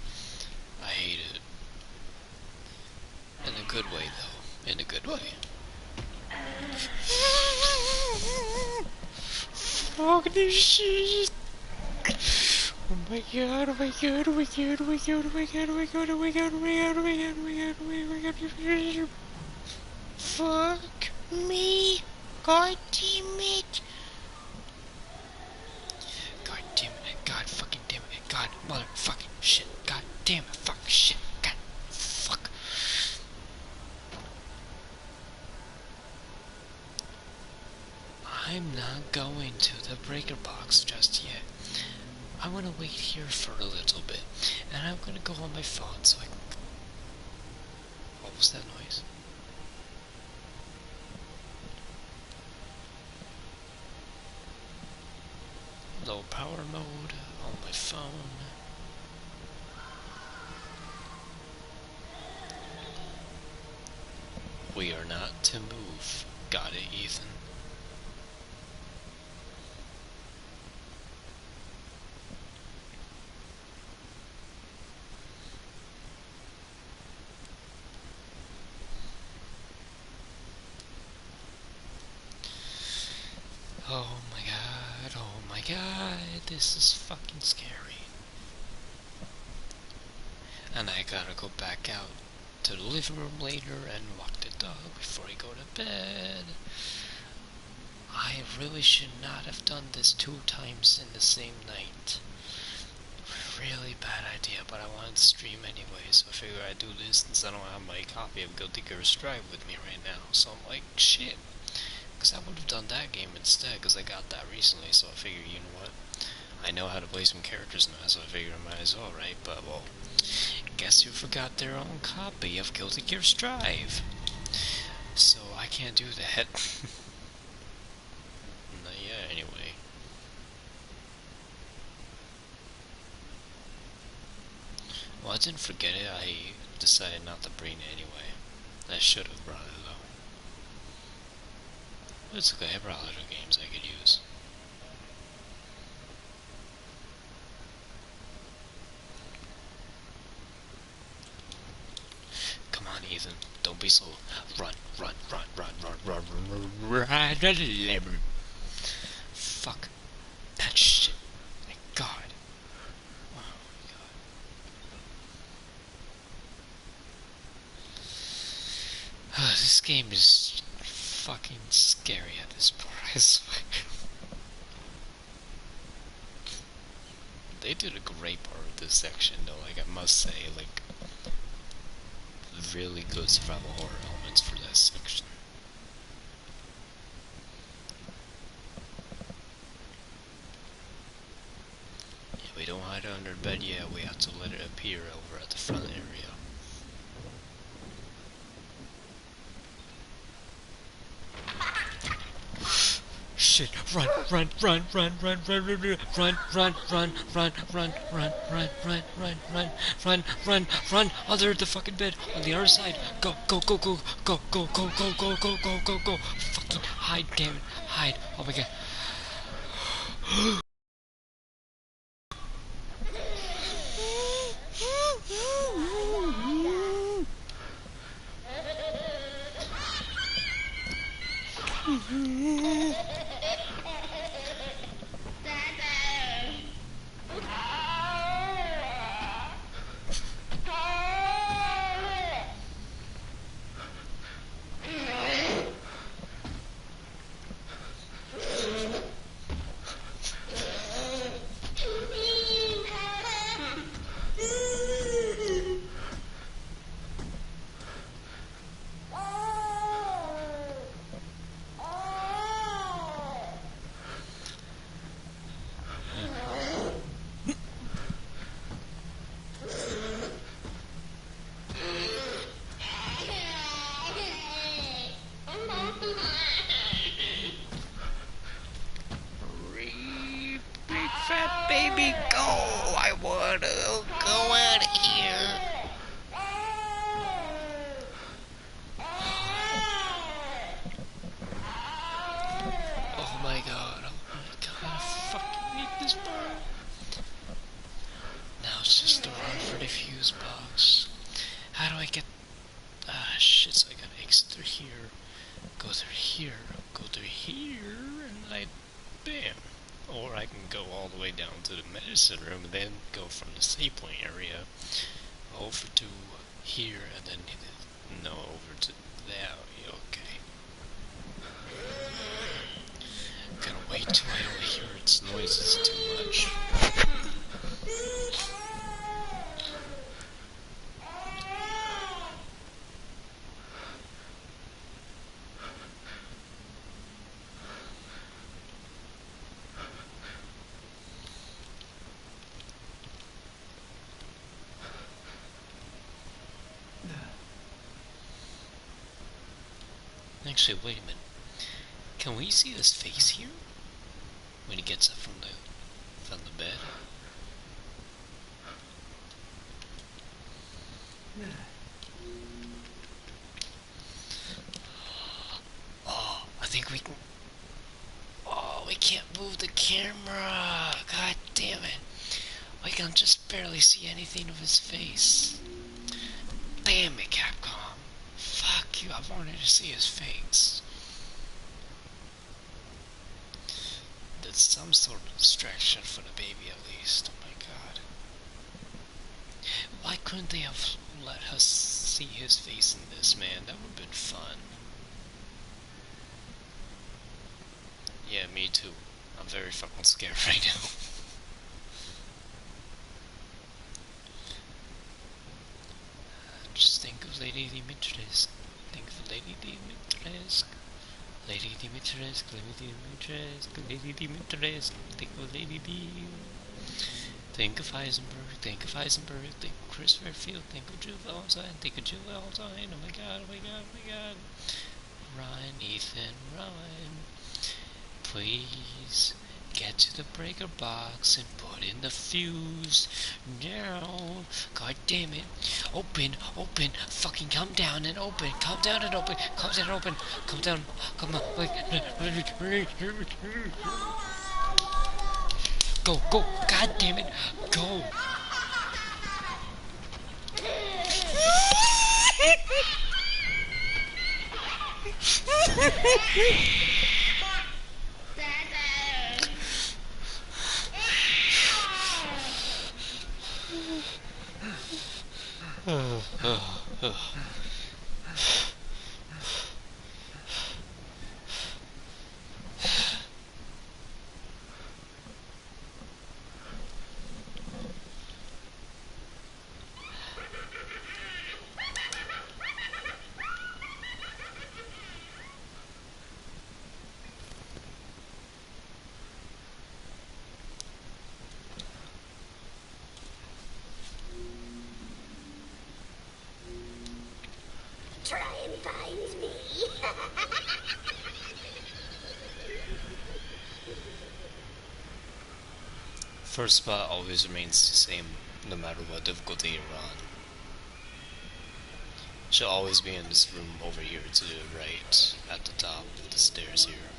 I hate it. In a good way, though. In a good way. Fuck this shit. Oh my god, oh my god, oh my god, oh my god, oh my god, oh my god, oh my god, oh my god, oh my god, oh my god, oh my god, oh my god. Fuck me. God damn it. God damn it. God fucking damn it. God motherfucking shit. God damn it. Fuck shit. God fuck. I'm not going to the breaker box just yet. I want to wait here for a little bit, and I'm gonna go on my phone so I can... What was that noise? Low power mode on my phone. We are not to move. Got it, Ethan. Oh my god, this is fucking scary. And I gotta go back out to the living room later and walk the dog before I go to bed. I really should not have done this 2 times in the same night. Really bad idea, but I wanted to stream anyway, so I figured I'd do this since I don't have my copy of Guilty Gear Strive with me right now. So I'm like, shit. Because I would have done that game instead, because I got that recently, so I figured, you know what? I know how to play some characters now, so I figured I might as well, right? But, well, guess who forgot their own copy of Guilty Gear Strive? So I can't do that. Not yet, anyway. Well, I didn't forget it, I decided not to bring it anyway. I should have brought it, though. It's okay, I brought other games I could use. Come on, Ethan. Don't be so... Run. Fuck. That shit. My god. Oh my god. This game is fucking scary at this point, I swear. They did a great part of this section though, like I must say, like really good survival horror elements for that section. Yeah, we don't hide it under bed yet, we have to let it appear over at the front area. Shit, run, under the fucking bed, on the other side, go, fucking hide, damn it, hide, oh my god. Baby, go! I wanna go out of here. Oh my god, I fucking need this part. Now it's just to run for the fuse box. How do I get... Ah, shit, so I gotta exit through here, go through here, and I... Bam. or I can go all the way down to the medicine room and then go from the save point area over to here and then no over to there. Okay. Gotta wait till I don't hear its noises too much. Actually, wait a minute. Can we see his face here? When he gets up from the bed? Oh, I think we can... Oh, we can't move the camera! God damn it! We can just barely see anything of his face. Damn it, Capcom! Fuck you, I wanted to see his face. That's some sort of distraction for the baby at least. Oh my god. Why couldn't they have let us see his face in this, man? That would have been fun. Yeah, me too. I'm very fucking scared right now. Just think of Lady Dimitrescu. Think of Lady Dimitrescu. Lady Dimitrescu, Lady Dimitrescu, Lady Dimitrescu. Think of Lady D. Think of Heisenberg, think of Heisenberg, think of Chris Fairfield, think of Jill Valentine, think of Jill Valentine. Oh my god, oh my god, oh my god. Ryan, Ethan, Ryan. Please get to the breaker box and put in the fuse now. God damn it. Open, open, fucking come down and open, come down and open, come down and open, come down, come on. Go, go, god damn it, go. Try and find me. First spot always remains the same, no matter what difficulty you're on. Should always be in this room over here to the right, at the top of the stairs here.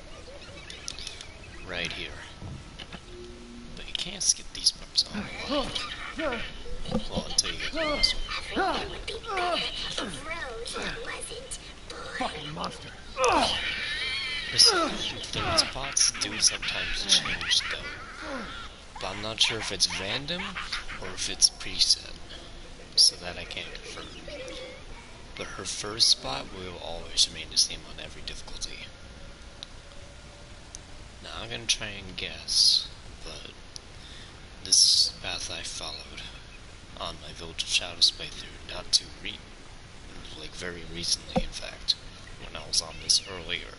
Right here. But you can't skip these parts. Oh, wow. Well, until you get to this one. It would be better if Rose wasn't born. Fucking monster. Listen, third spots do sometimes change though. But I'm not sure if it's random or if it's preset. So that I can't confirm. But her first spot will always remain the same on every difficulty. Now I'm gonna try and guess, but this is the path I followed on my Village of Shadows playthrough, not too like very recently in fact, when I was on this earlier.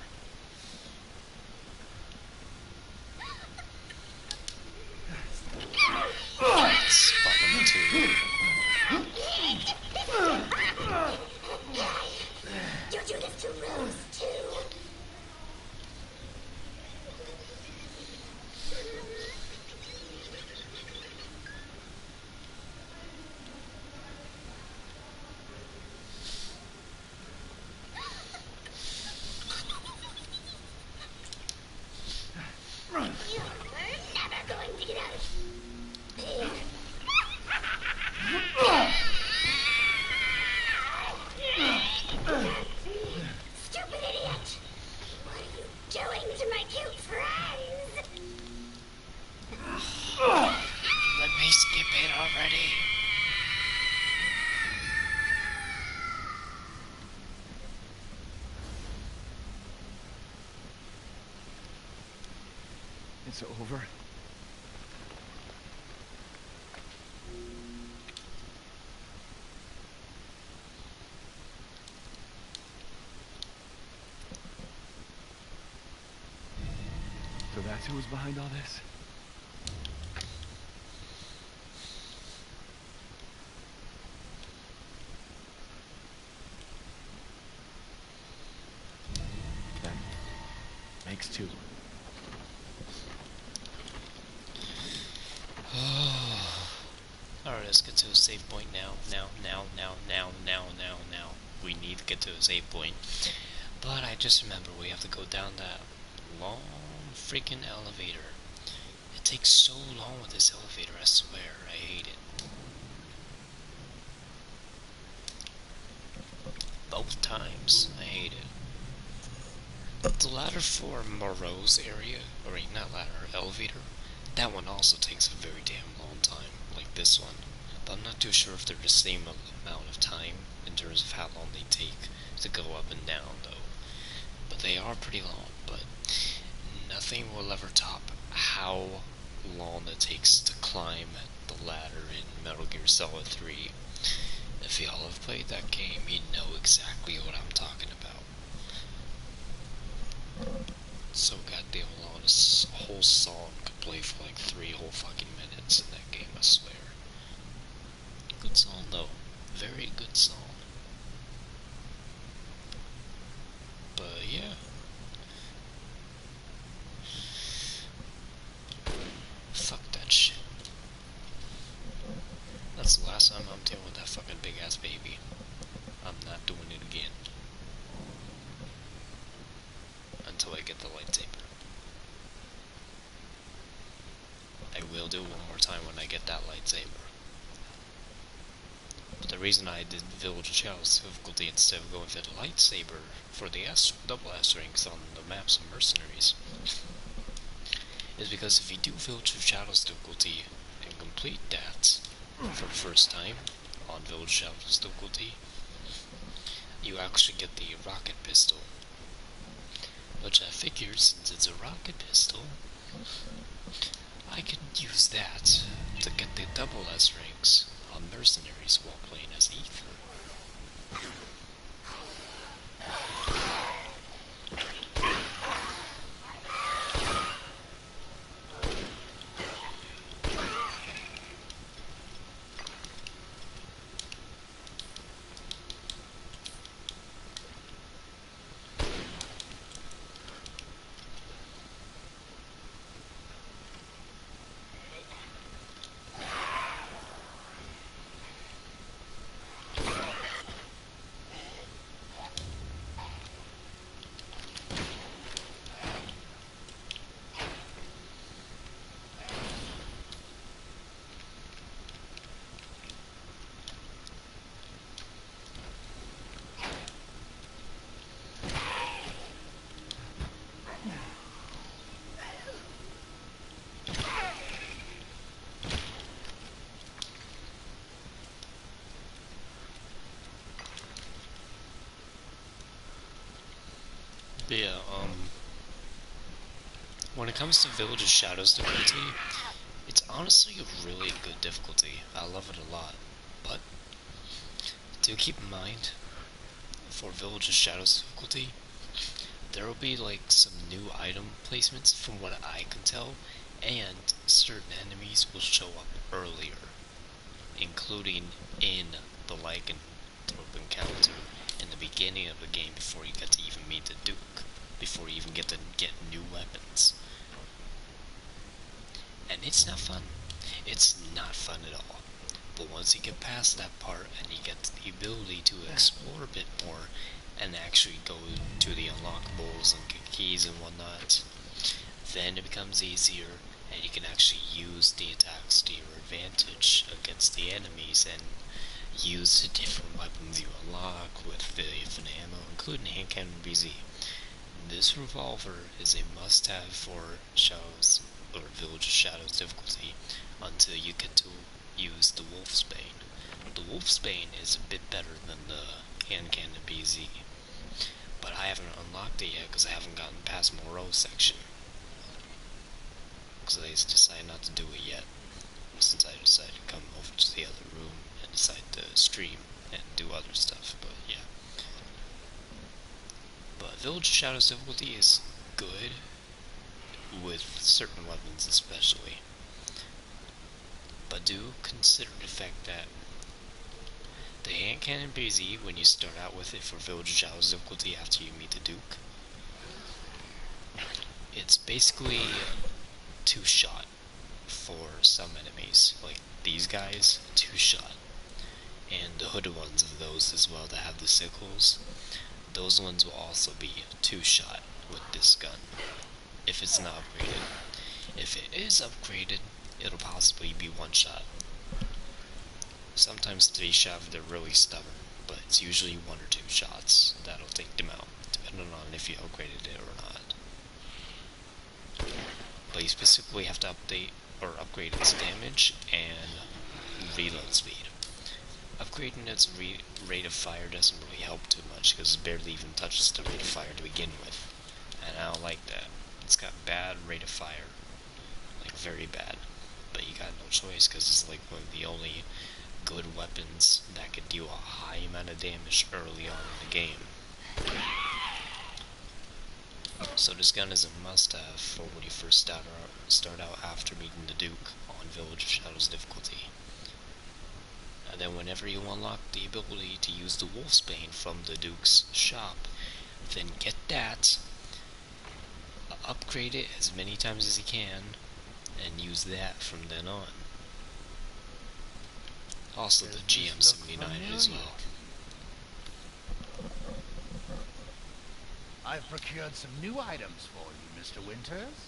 Spot number 2. You'll do this to Rose, too. You're never going to get out of here. Stupid idiot! What are you doing to my cute friends? it already. It's over. So that's who was behind all this? That makes two. Alright, let's get to a save point now. Now. We need to get to a save point. But I just remember we have to go down that long freaking elevator. It takes so long with this elevator, I swear. I hate it. Both times. I hate it. The ladder for Moreau's area, or not ladder, elevator, that one also takes a very damn long time, like this one. But I'm not too sure if they're the same amount of time in terms of how long they take to go up and down, though. But they are pretty long, but nothing will ever top how long it takes to climb the ladder in Metal Gear Solid 3. If y'all have played that game, you know exactly what I'm talking about. So goddamn long, this whole song could play for like 3 whole fucking minutes in that game, I swear. Good song though, very good song. But yeah. Fuck that shit. That's the last time I'm dealing with that fucking big ass baby. I'm not doing it again. Until I get the lightsaber. I will do it one more time when I get that lightsaber. But the reason I did Village of Shadows difficulty instead of going for the lightsaber for the double S rings on the maps of Mercenaries is because if you do Village of Shadows difficulty and complete that for the first time on Village of Shadows difficulty, you actually get the rocket pistol. Which I figured, since it's a rocket pistol, I could use that to get the double S rings on Mercenaries while playing as Ether. Yeah, when it comes to Village of Shadows difficulty, it's honestly a really good difficulty. I love it a lot. But do keep in mind, for Village of Shadows difficulty, there will be like some new item placements from what I can tell, and certain enemies will show up earlier, including in the lycanthrope encounter in the beginning of the game before you get to even meet the Duke, before you even get to get new weapons. And it's not fun. It's not fun at all. But once you get past that part and you get the ability to explore a bit more and actually go to the unlockables and get keys and whatnot, then it becomes easier and you can actually use the attacks to your advantage against the enemies and use the different weapons you unlock with the infinite ammo, including hand cannon BZ. This revolver is a must-have for Shadows or Village of Shadows difficulty until you get to use the Wolfsbane. The Wolfsbane is a bit better than the hand cannon BZ, but I haven't unlocked it yet because I haven't gotten past Moreau section. Because I decided not to do it yet, since I decided to come over to the other room and decide to stream and do other stuff, but yeah. But Village of Shadows difficulty is good, with certain weapons especially. But do consider the fact that the hand cannon BZ, when you start out with it for Village of Shadows difficulty after you meet the Duke, it's basically two-shot for some enemies, like these guys, two-shot, and the hooded ones of those as well that have the sickles, those ones will also be two-shot with this gun, if it's not upgraded. If it is upgraded, it'll possibly be one-shot. Sometimes three-shot if they're really stubborn, but it's usually one or two shots that'll take them out, depending on if you upgraded it or not. But you specifically have to update or upgrade its damage and reload speed. Upgrading its rate of fire doesn't really help too much because it barely even touches the rate of fire to begin with, and I don't like that. It's got bad rate of fire, like very bad, but you got no choice because it's like one of the only good weapons that could deal a high amount of damage early on in the game. So this gun is a must-have for when you first start out after meeting the Duke on Village of Shadows difficulty. And then whenever you unlock the ability to use the Wolfsbane from the Duke's shop, then get that, upgrade it as many times as you can, and use that from then on. Also the GM79 as well. I've procured some new items for you, Mr. Winters.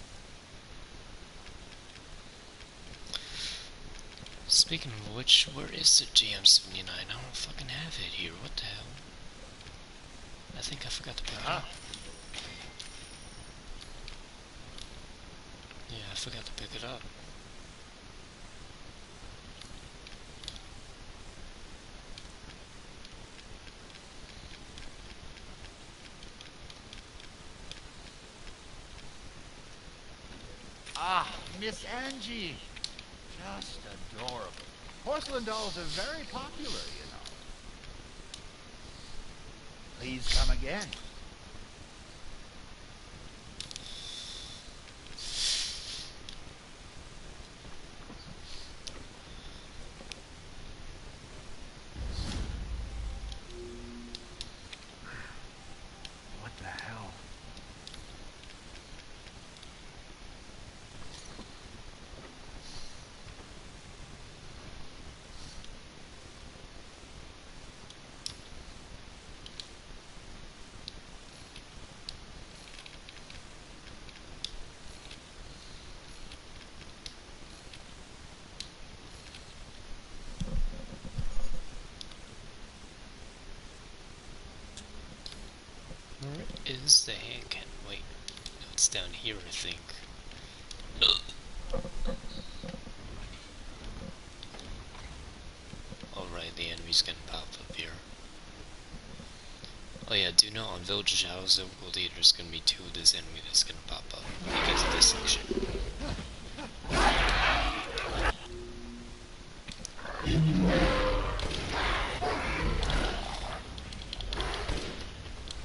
Speaking of which, where is the GM79? I don't fucking have it here. What the hell? I think I forgot to pick it up. Yeah, I forgot to pick it up. Ah, Miss Angie. Just adorable. Porcelain dolls are very popular, you know. Please come again. What the hell? Where is the hand cannon? Wait, no, it's down here, I think. Alright, the enemy's gonna pop up here. Oh yeah, do know on Village of Shadows difficulty there's gonna be two of this enemy that's gonna pop up because of this section.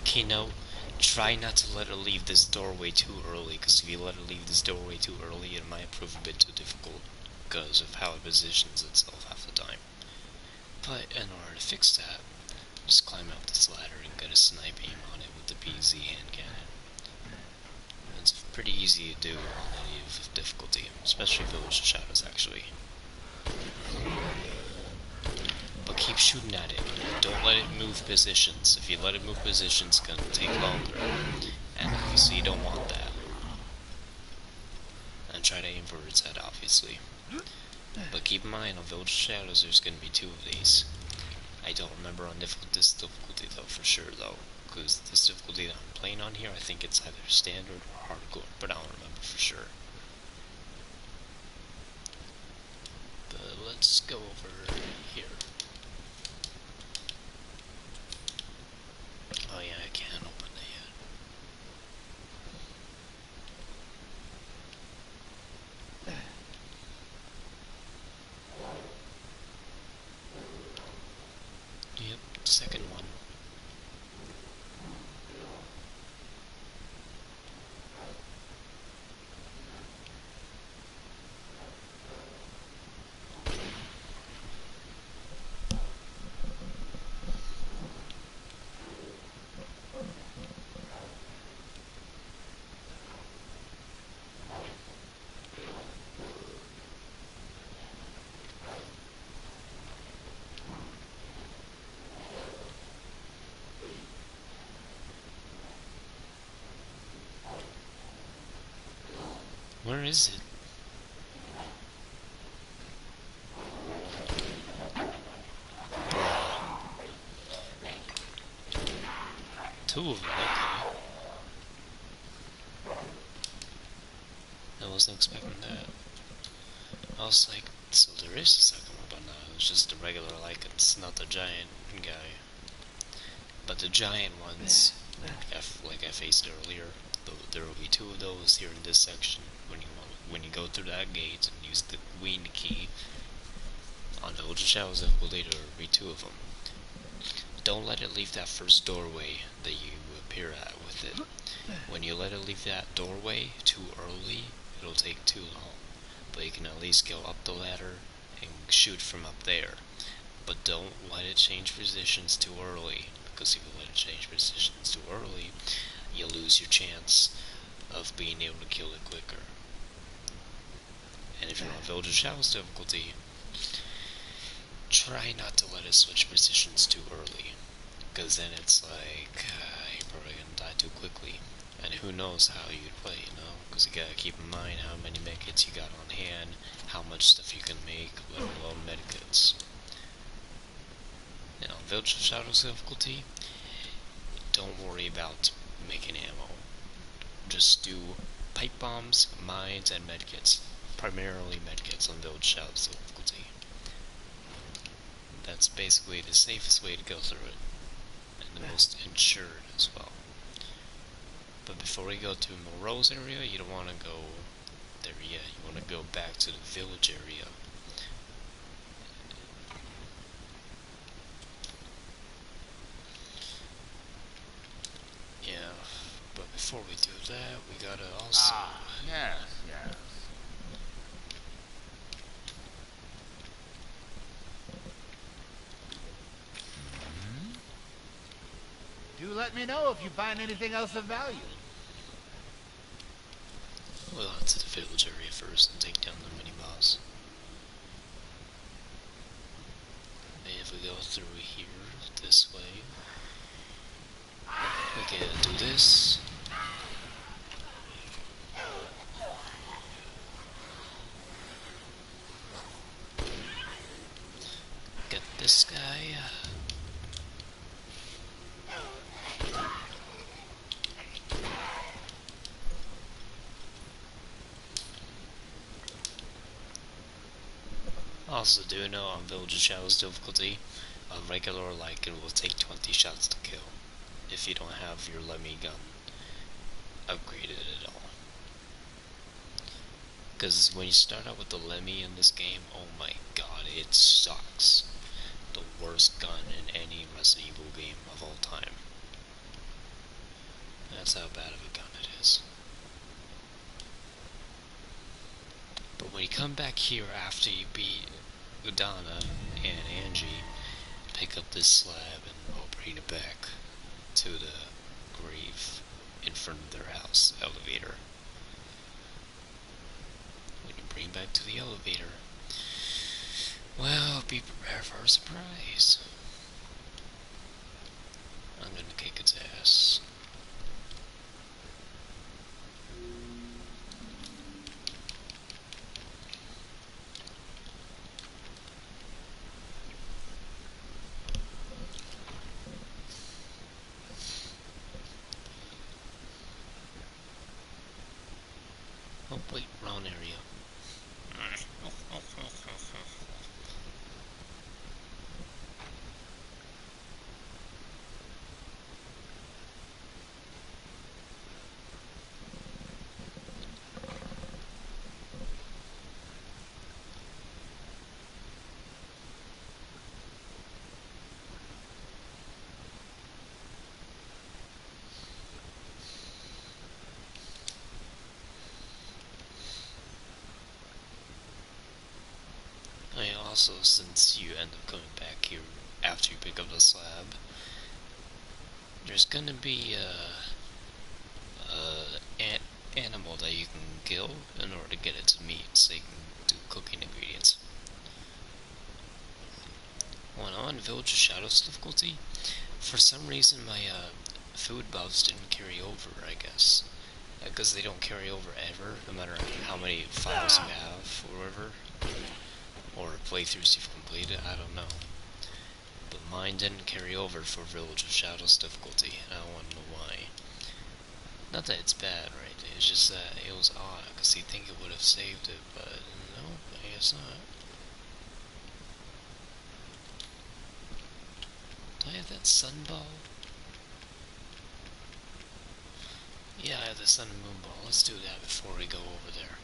Keynote, try not to let it leave this doorway too early, because if you let it leave this doorway too early, it might prove a bit too difficult because of how it positions itself half the time. But in order to fix that, just climb up this ladder and get a snipe aim on it with the BZ hand cannon. It's pretty easy to do on any of the difficulty, especially Village of Shadows actually. But keep shooting at it. Don't let it move positions. If you let it move positions, it's gonna take longer. And obviously you don't want that. And try to aim for its head, obviously. But keep in mind, on Village of Shadows, there's gonna be two of these. I don't remember on this difficulty though, for sure though. Because this difficulty that I'm playing on here, I think it's either standard or hardcore, but I don't remember for sure. But let's go over here. Oh yeah, I can't open it yet. Yep, second one. Where is it? Two of them, okay. I wasn't expecting that. I was like, so there is a second one, but no, it's just a regular Lycans, not the giant guy. But the giant ones, like I faced earlier, there will be two of those here in this section. When you go through that gate and use the wind key on the Ultra Shadows of later, there will be two of them. Don't let it leave that first doorway that you appear at with it. When you let it leave that doorway too early, it'll take too long. But you can at least go up the ladder and shoot from up there. But don't let it change positions too early, because if you let it change positions too early, you lose your chance of being able to kill it quicker. And if you're on Village of Shadows difficulty, try not to let it switch positions too early, because then it's like, you're probably gonna die too quickly. And who knows how you play, you know? Because you gotta keep in mind how many medkits you got on hand, how much stuff you can make, let alone medkits. Now, Village of Shadows difficulty, don't worry about making ammo. Just do pipe bombs, mines, and medkits. Primarily medkits on Village of Shadows difficulty. That's basically the safest way to go through it, and the most insured as well. But before we go to Moreau's area, you don't want to go there yet. You want to go back to the village area. Yeah, but before we do that, we gotta also... Yes, yes. Do let me know if you find anything else of value. We'll head to the village area first and take down the mini-boss. And if we go through here, this way, we can do this. Get this guy. Also, do know on Village of Shadows difficulty, on regular Lycan will take 20 shots to kill, if you don't have your Lemmy gun upgraded at all. Because when you start out with the Lemmy in this game, oh my god, it sucks. The worst gun in any Resident Evil game of all time. That's how bad of a gun it is. But when you come back here after you beat Donna and Angie, pick up this slab and I'll bring it back to the grave in front of their house elevator. When you bring back to the elevator, well, be prepared for a surprise. I'm gonna kick its ass. Oh wait, wrong area. also, since you end up coming back here after you pick up the slab, there's gonna be an animal that you can kill in order to get its meat, so you can do cooking ingredients. When I'm on Village of Shadows difficulty, for some reason my food buffs didn't carry over, I guess. Because they don't carry over ever, no matter how many files you have, or whatever. Or playthroughs you've completed, I don't know. But mine didn't carry over for Village of Shadows difficulty, and I want to know why. Not that it's bad, right? It's just that it was odd, because you'd think it would have saved it, but no, I guess not. Do I have that sunball? Yeah, I have the sun and moon ball. Let's do that before we go over there.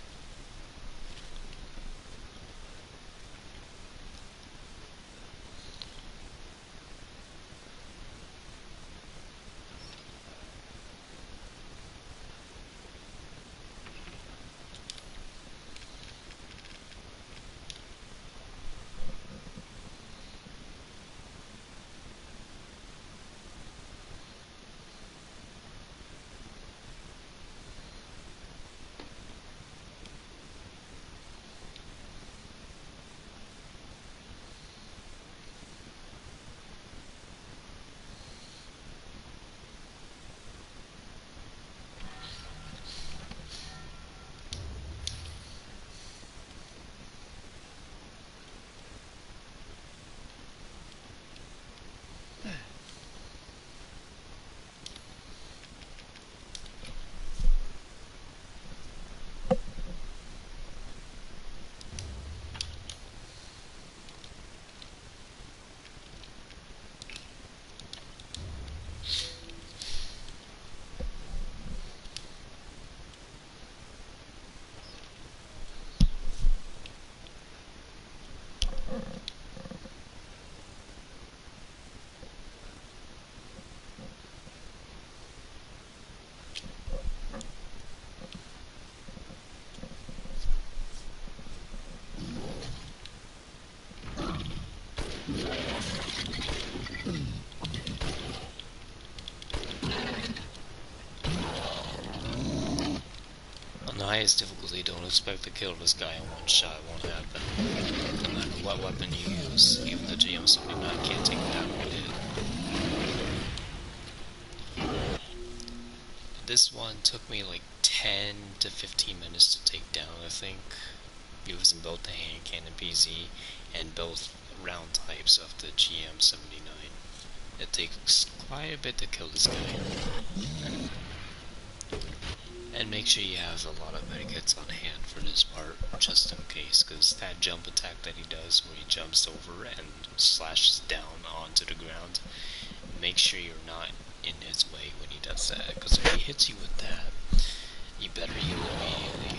On the highest difficulty, don't expect to kill this guy in one shot, it won't happen. No matter what weapon you use, even the GM79 can't take it down with it. This one took me like 10 to 15 minutes to take down, I think, using both the hand cannon BZ and both round types of the GM79. It takes quite a bit to kill this guy. And make sure you have a lot of medikits on hand for this part, just in case, because that jump attack that he does, where he jumps over and slashes down onto the ground, make sure you're not in his way when he does that, because if he hits you with that, you better heal immediately.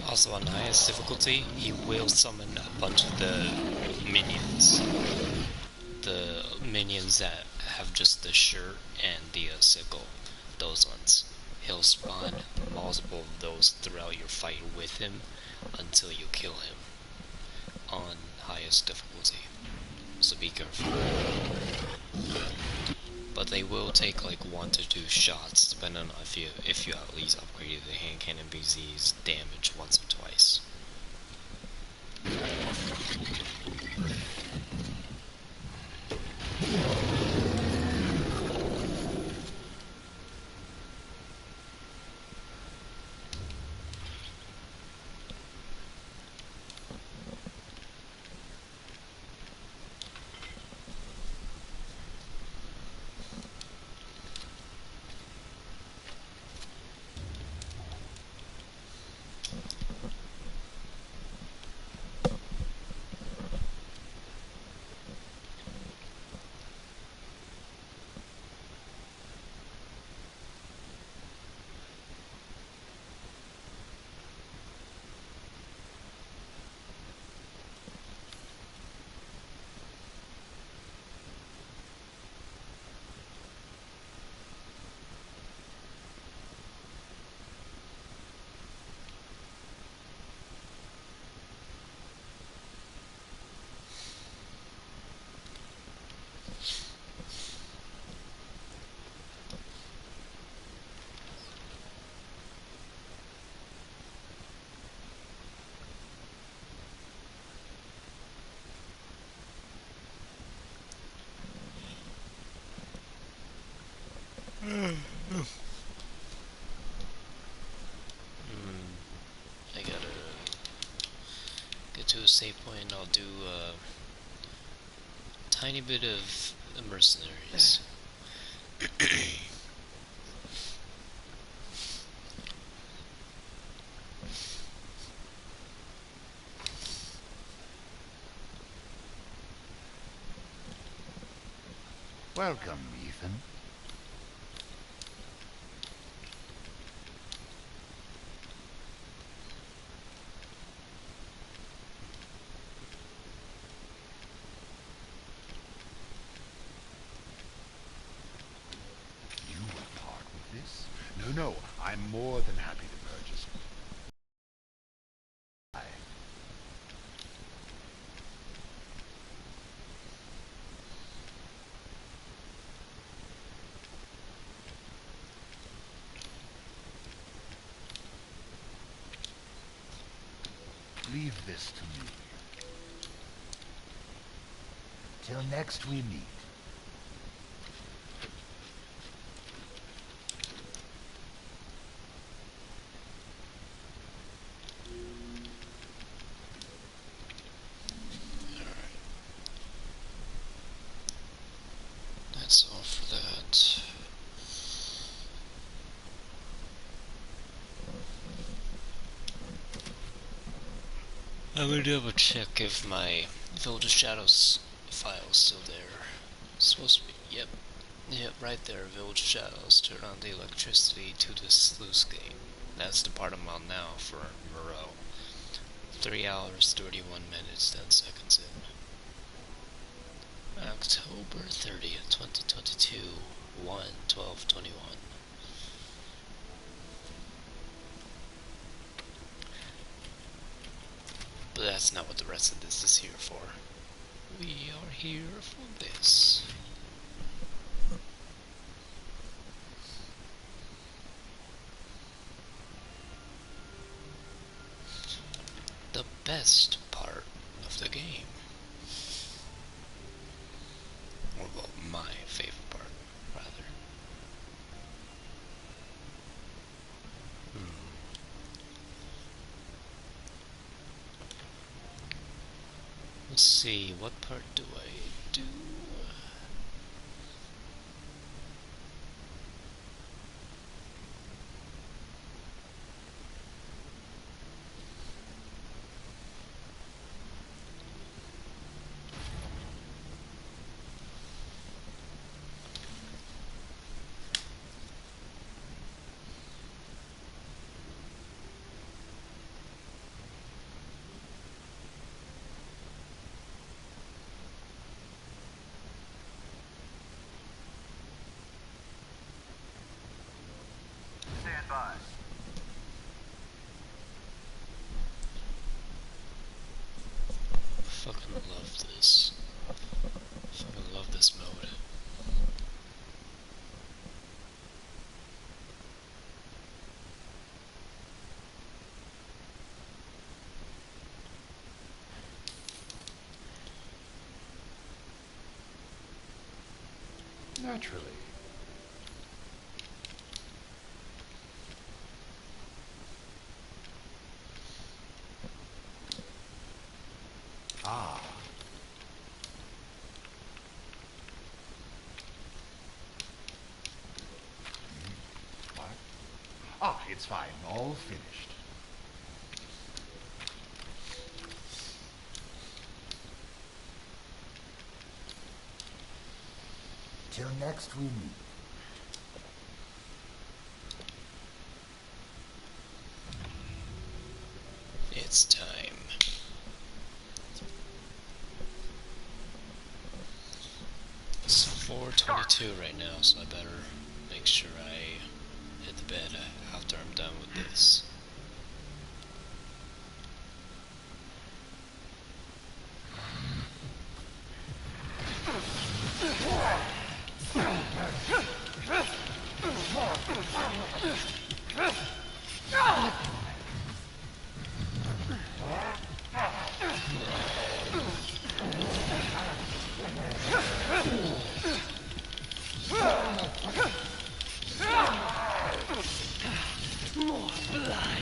Also, on the highest difficulty, he will summon a bunch of the minions. The minions that have just the shirt and the sickle. Those ones. He'll spawn multiple of those throughout your fight with him until you kill him on highest difficulty. So be careful. But they will take like 1 to 2 shots, depending on if you at least upgraded the hand cannon BZ's damage once or twice. save point, I'll do a tiny bit of mercenaries. Welcome, Ethan. You would part with this? No, I'm more than happy to purchase it. Leave this to me. Till next we meet. That's all for that. I'm gonna double check if my Village of Shadows file is still there. It's supposed to be, yep, right there, Village of Shadows. Turn on the electricity to the sluice gate. That's the part I'm on now for Moreau. 3 hours, 31 minutes, 10 seconds in. October 30th, 2022, 1/12/21. But that's not what the rest of this is here for. We are here for this. The best part of the game. Or, well, my favorite part, rather. Let's see, what part do I do? Stand by. I fucking love this. I fucking love this mode. Naturally. Ah. What? Ah, it's fine. All finished. Till next we meet. It's time. It's 4:22 right now, so I better make sure I hit the bed after I'm done with this. More blood.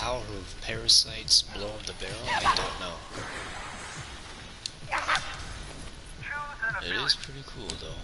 power of parasites blow up the barrel? I don't know. It is pretty cool though.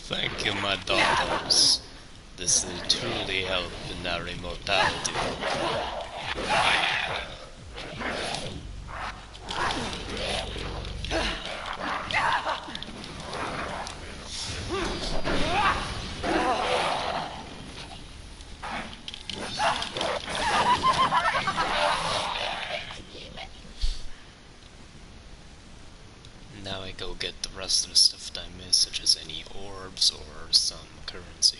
Thank you, my daughters. This will truly help in our immortality. Now I go get the rest of the stuff that I missed, such as any orbs or some currency.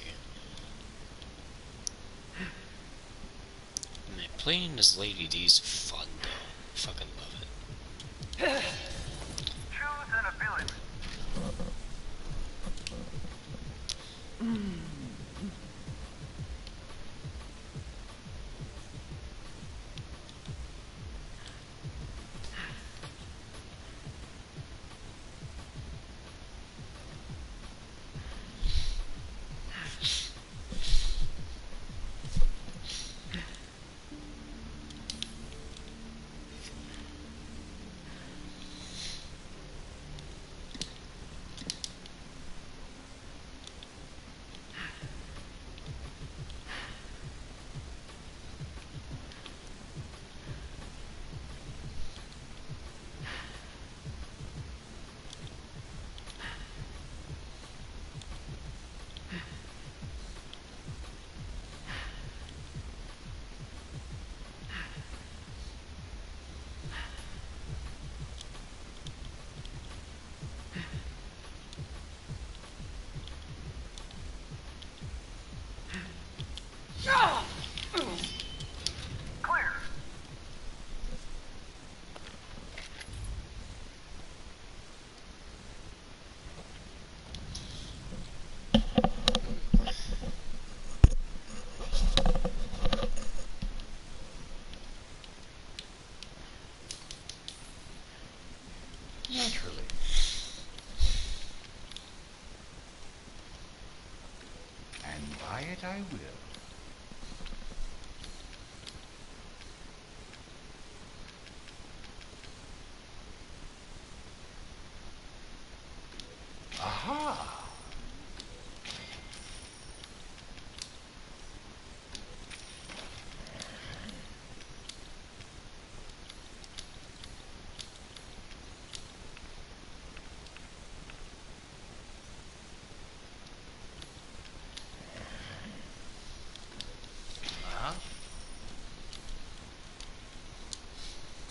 Man, playing this Lady D is fun though. I fucking love it. Choose an ability. Clear. Naturally. And buy it I will. Aha!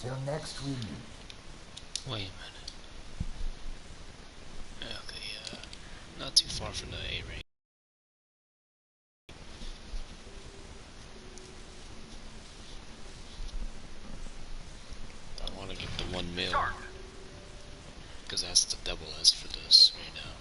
Till next we meet. Wait a minute. Okay, not too far from the A range. I want to get the 1 mil. Because that's the double S for this right now.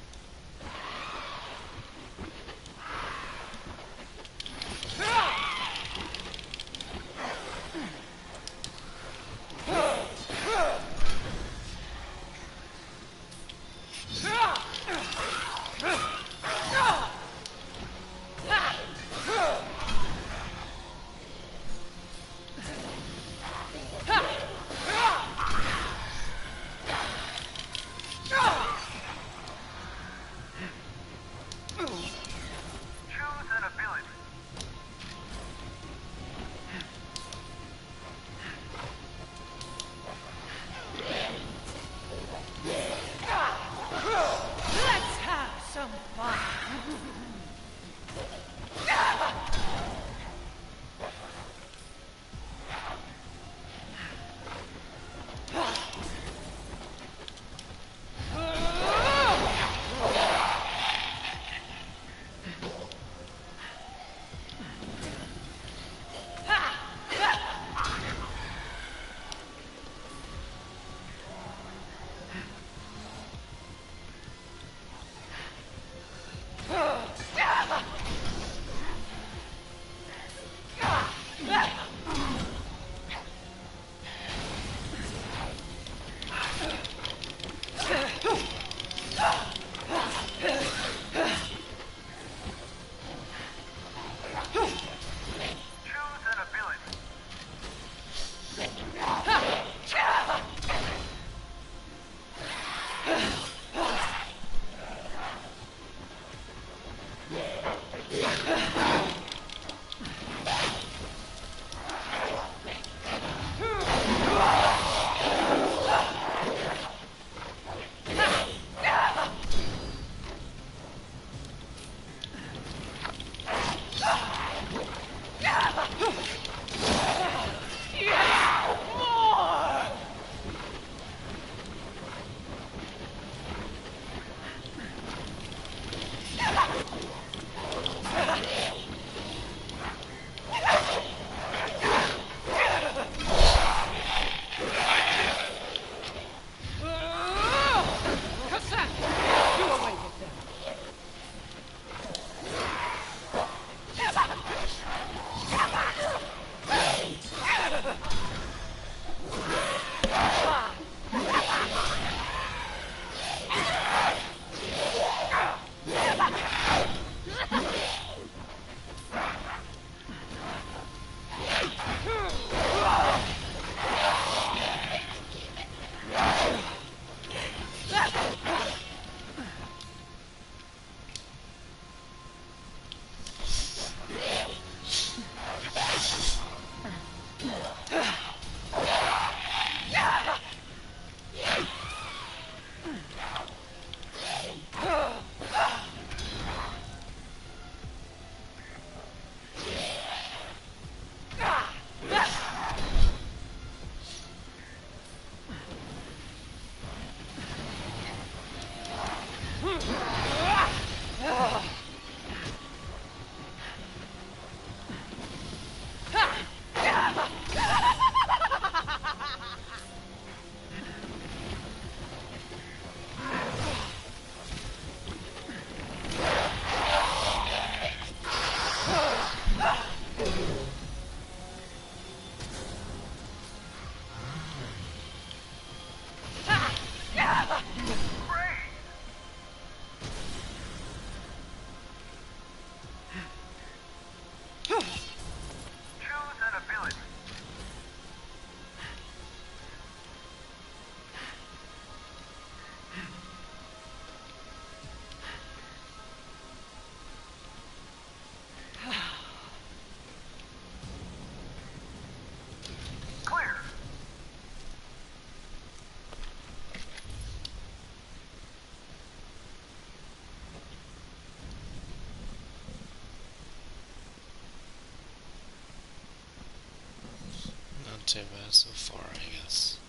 not too bad so far, I guess.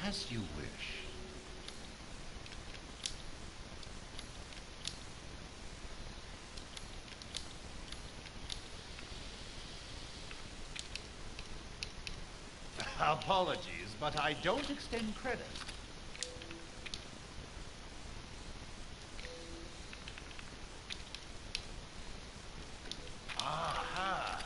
As you wish. Apologies, but I don't extend credit. Aha!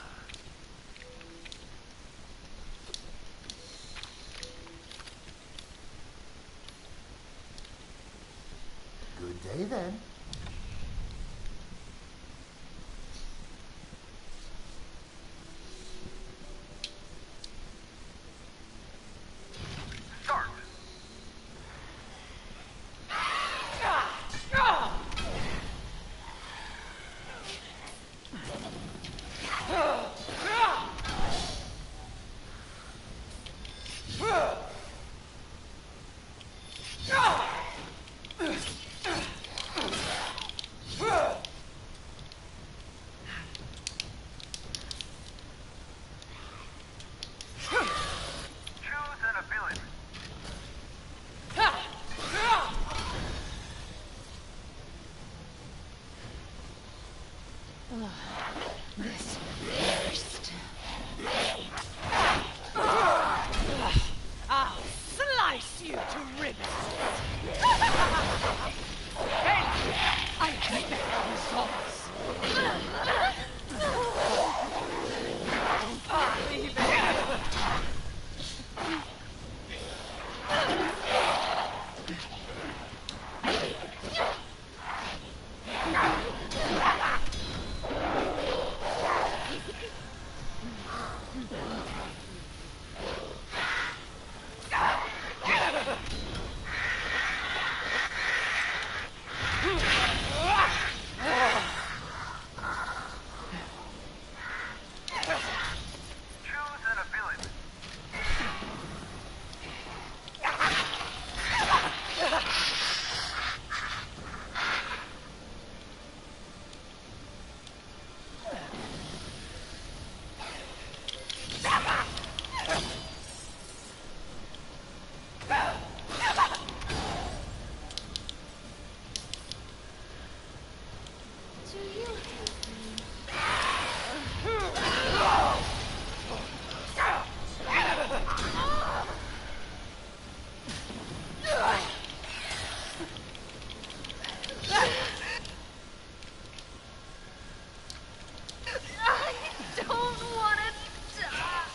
Good day then. Start. Choose an ability. This first. I'll slice you to ribbons. I take that results. Choose an ability. Do you hate me? I don't want to die.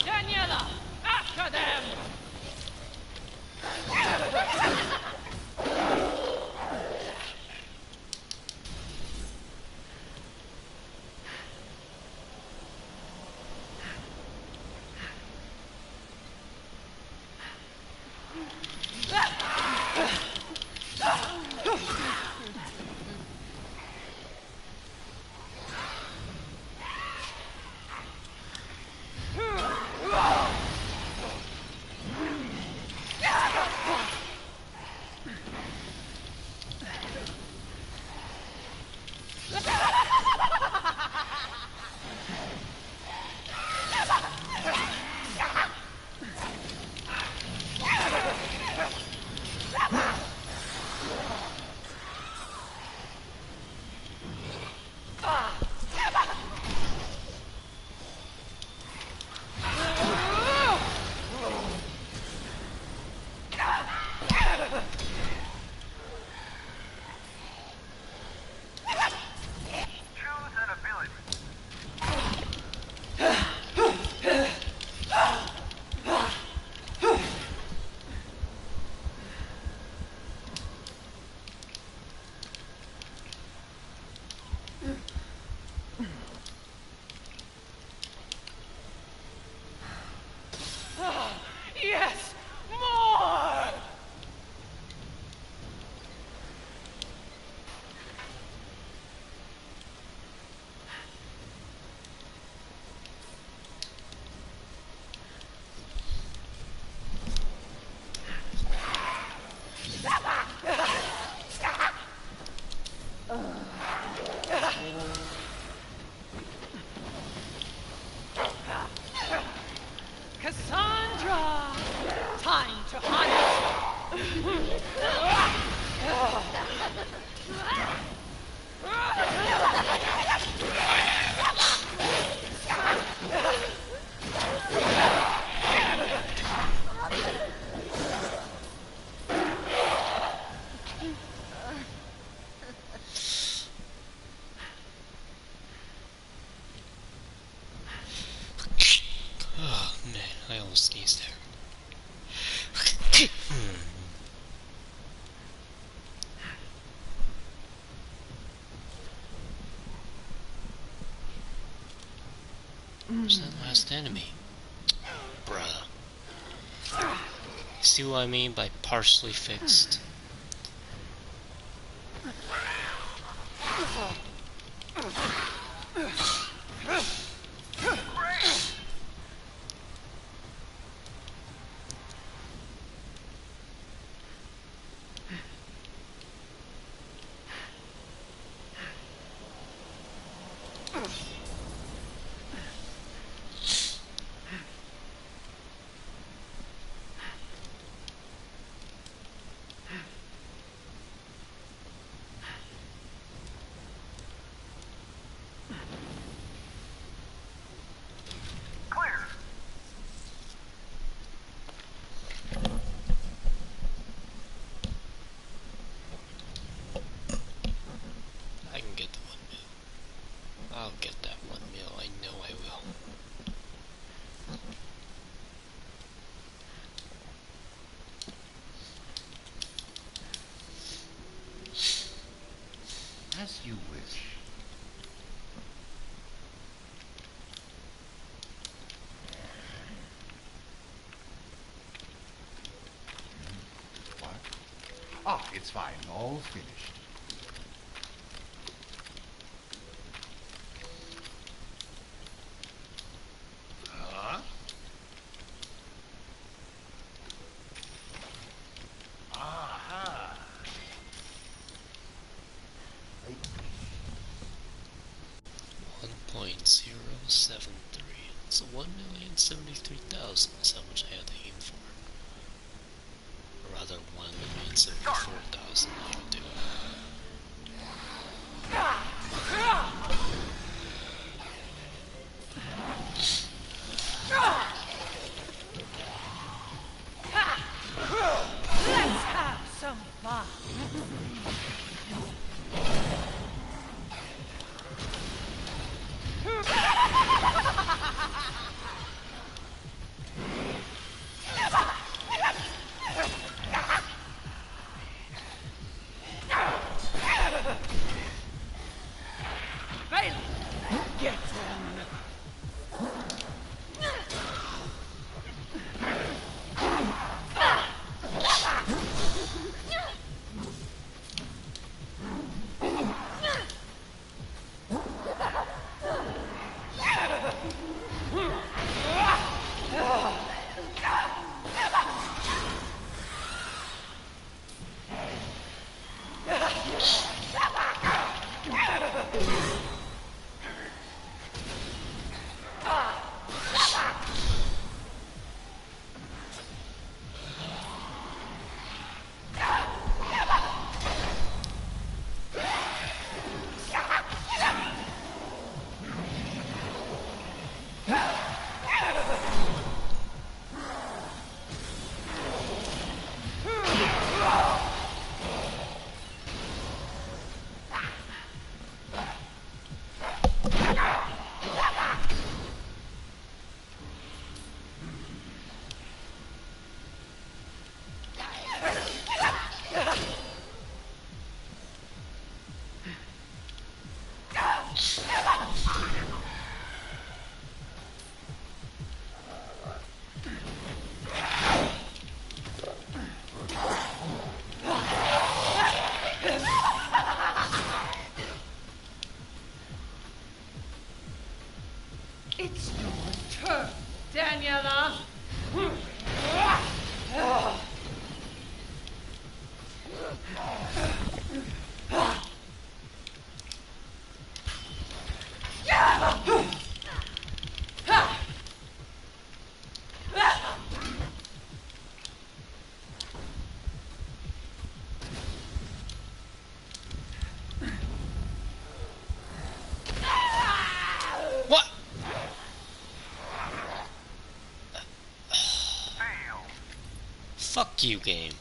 Daniela, after them! enemy. Bruh. See what I mean by partially fixed? Clear. I can get the 1 mil. I'll get that 1 mil, I know I will. As you wish. What? Ah, it's fine. All finished. Huh? Aha! 1.073. So 1,073,000 is how much I had to aim for. Or rather, 1,074,000 I should do. Let's have some fun. Bailey, get him. It's your turn, Daniela. What? Fail. Fuck you, game.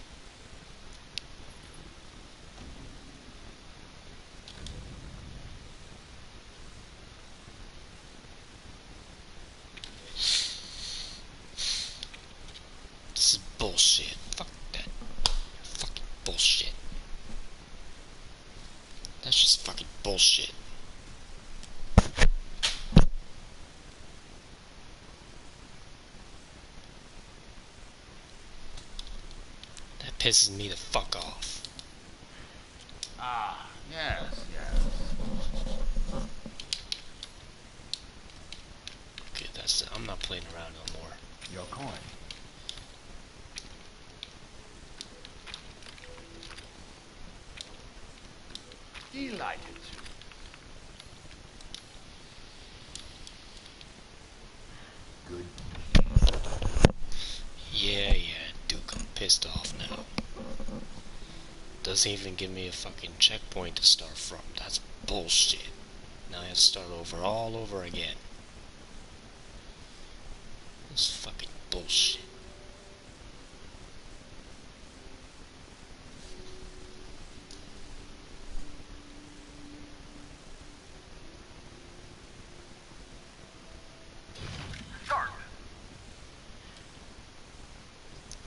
This is bullshit. Fuck that. Fucking bullshit. That's just fucking bullshit. pisses me the fuck off. Ah, yes, yes. Okay, that's it. I'm not playing around no more. Your coin. Delighted to. Good. Yeah, Duke, I'm pissed off now. Doesn't even give me a fucking checkpoint to start from. That's bullshit. Now I have to start all over again. This fucking bullshit. Start.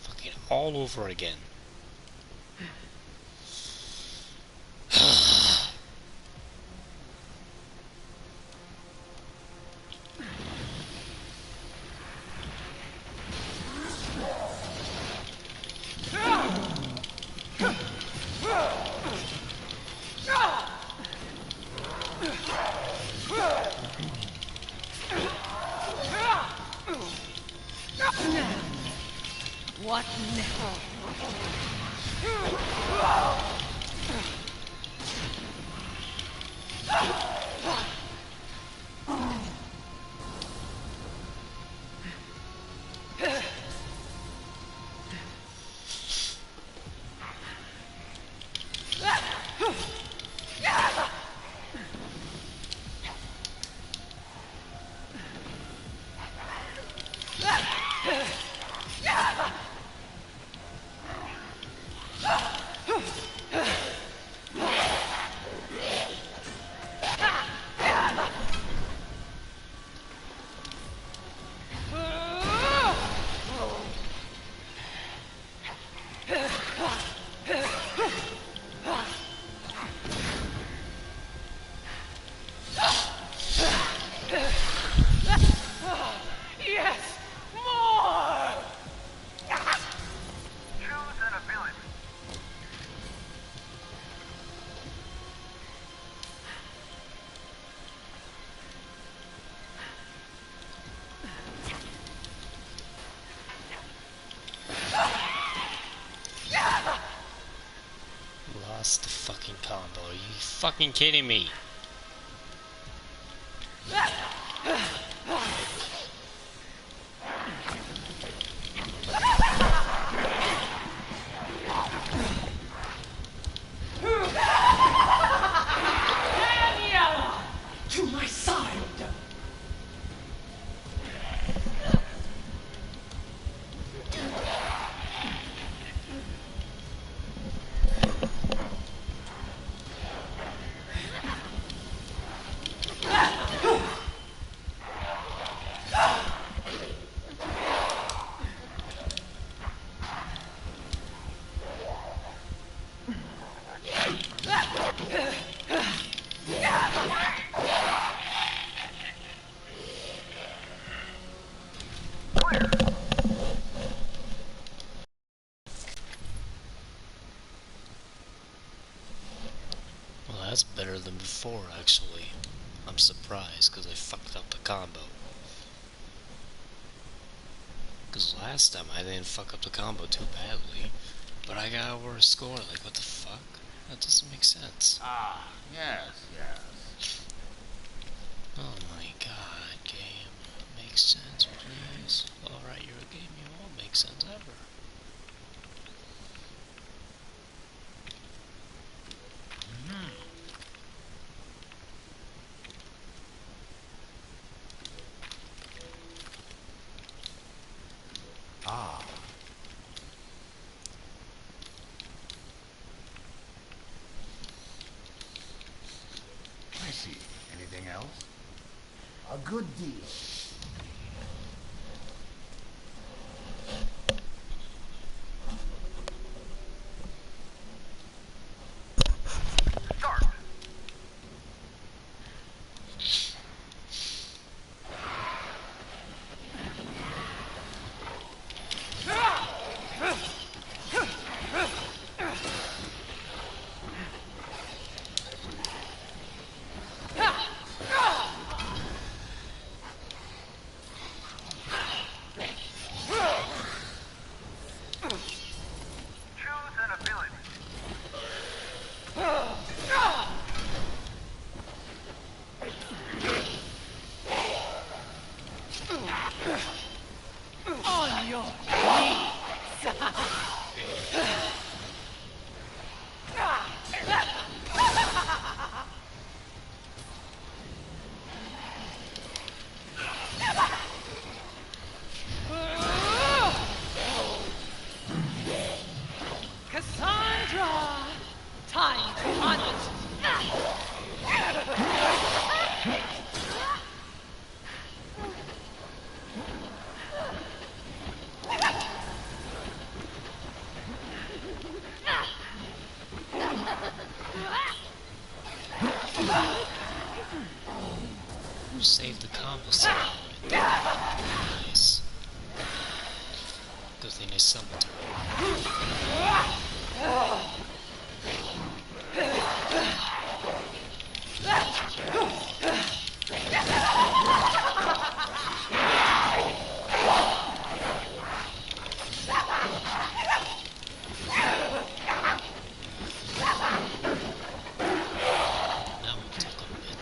Fucking all over again. What now? Yes! More! Choose an ability. Lost the fucking combo. Are you fucking kidding me? Daniela! To my side! Well, that's better than before, actually. I'm surprised, because I fucked up the combo. Because last time I didn't fuck up the combo too badly, but I got over a score. Like, what the fuck? That doesn't make sense. Ah, yes, yes. Oh my god, game. Makes sense, please. Alright, you're a game, you won't make sense ever. Ah. I see. Anything else? A good deal. Start. Extra time to hunt. Who saved the cobblestone right there? Nice. Good thing I summoned her. Now we'll take a minute.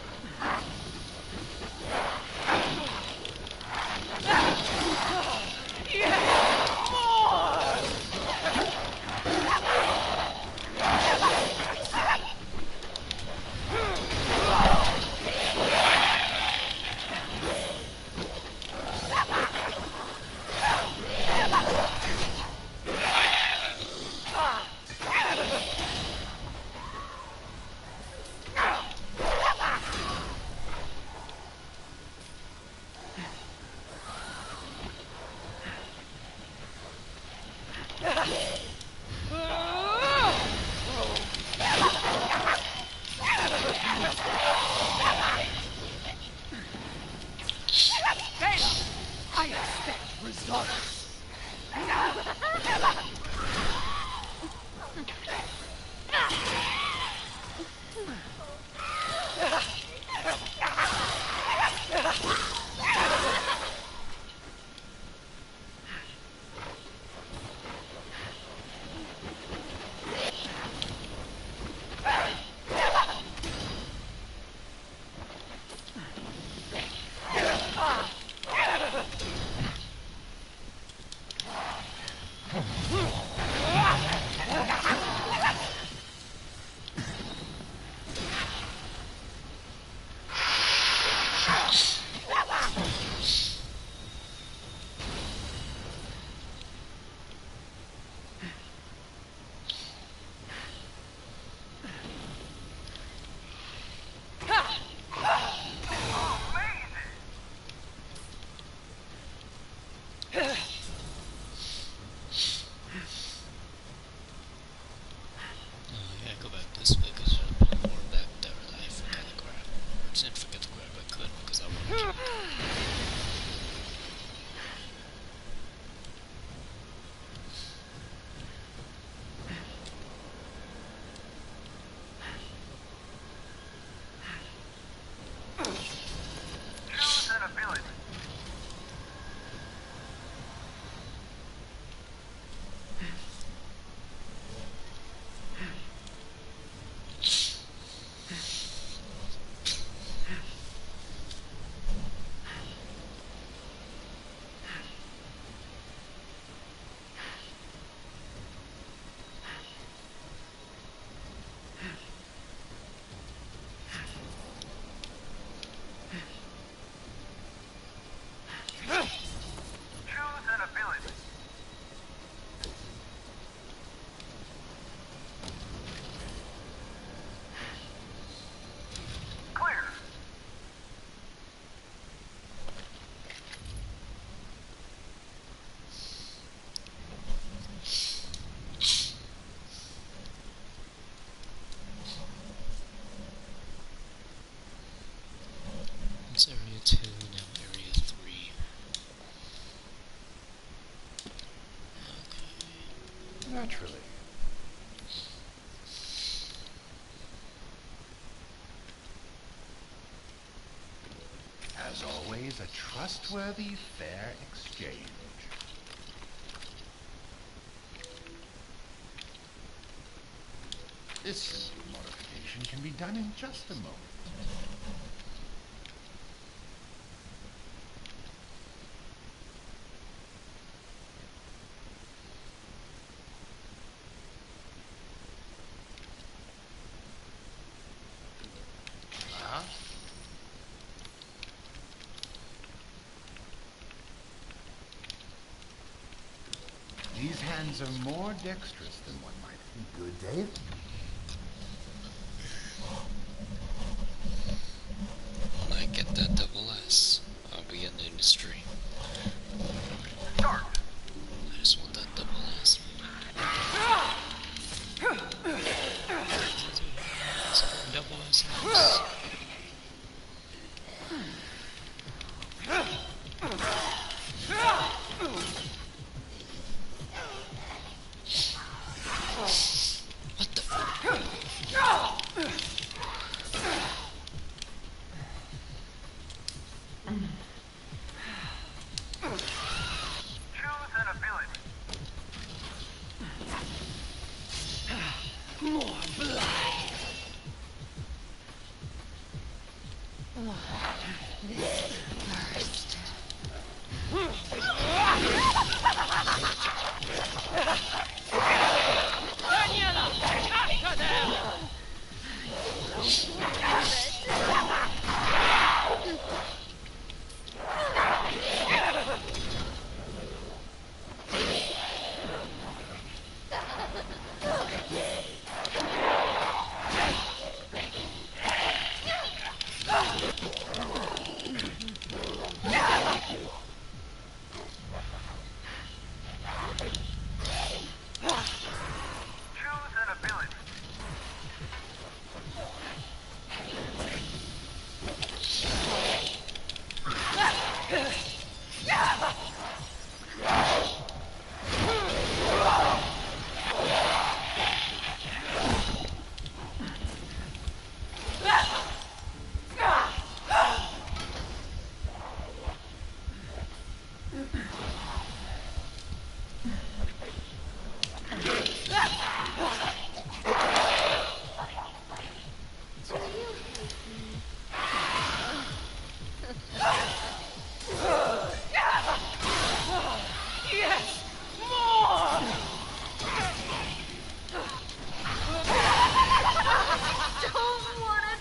I expect results. I gotta go back this way because there's more back there that I forgot to grab. Or didn't forget to grab, I could because I wanted to. Choose an ability. Choose an ability. Clear. It's area 2, now area 3. Okay. Naturally. As always, a trustworthy, fair exchange. This simple modification can be done in just a moment. Uh-huh. These hands are more dexterous than one might think. good, Dave? When I get that double S, I'll be in the industry. Start. I just want that double S. Double S. What the? Choose an ability. More blood. Daniela, after them! Choose an ability. Yes! More! Don't want it.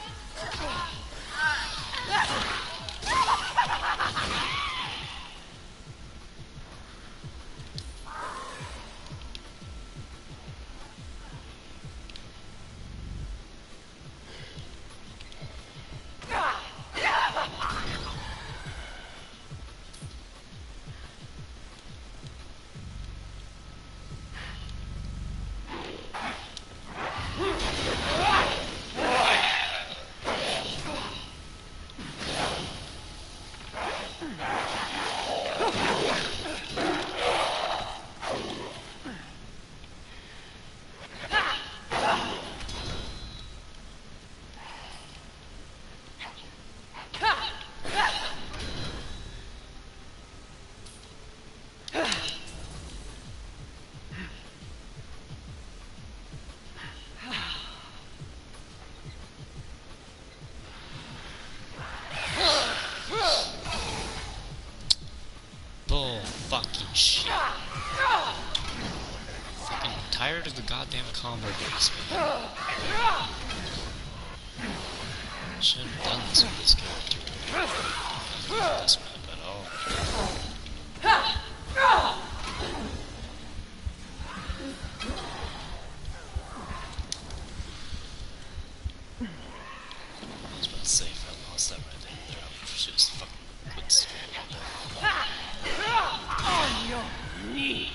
Bull fucking shit. Fucking tired of the goddamn combo base, man. Shouldn't have done this with this character. Not this map at all. I was about to say, if I lost that right there, I would just fucking quit streaming that. On your knees!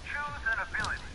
Choose an ability.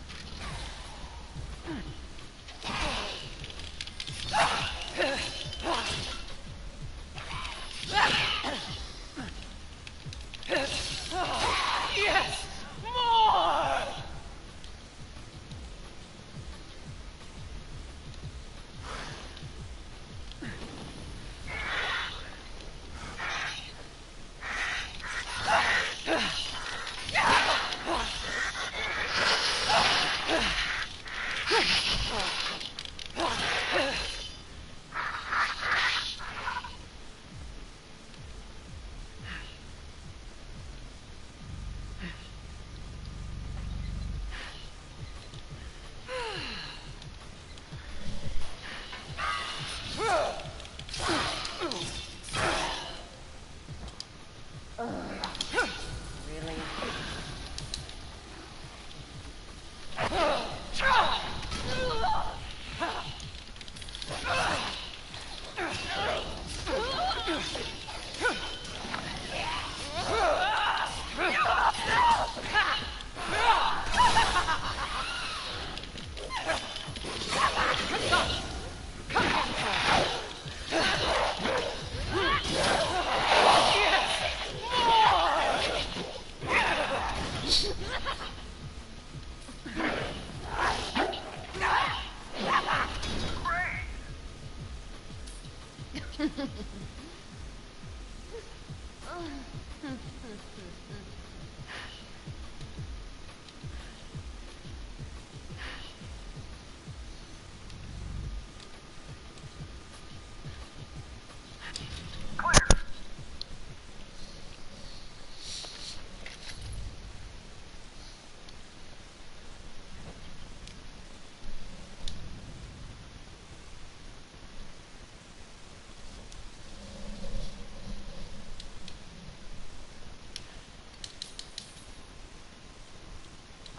Clear.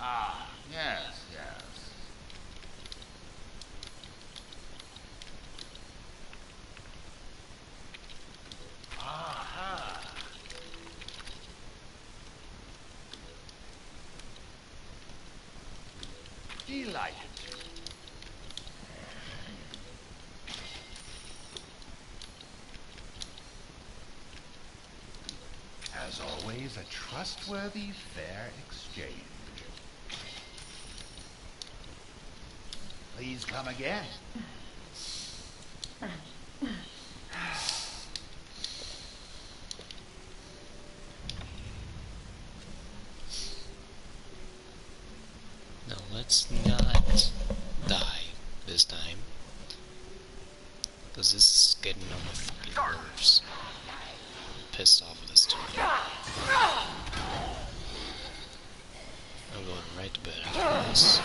Ah, yes, yes. Aha. Delighted to. As always, a trustworthy, fair exchange. Please come again. Now let's not die this time. Because this is getting on my fucking nerves. I'm pissed off with this too. I'm going right to bed after this.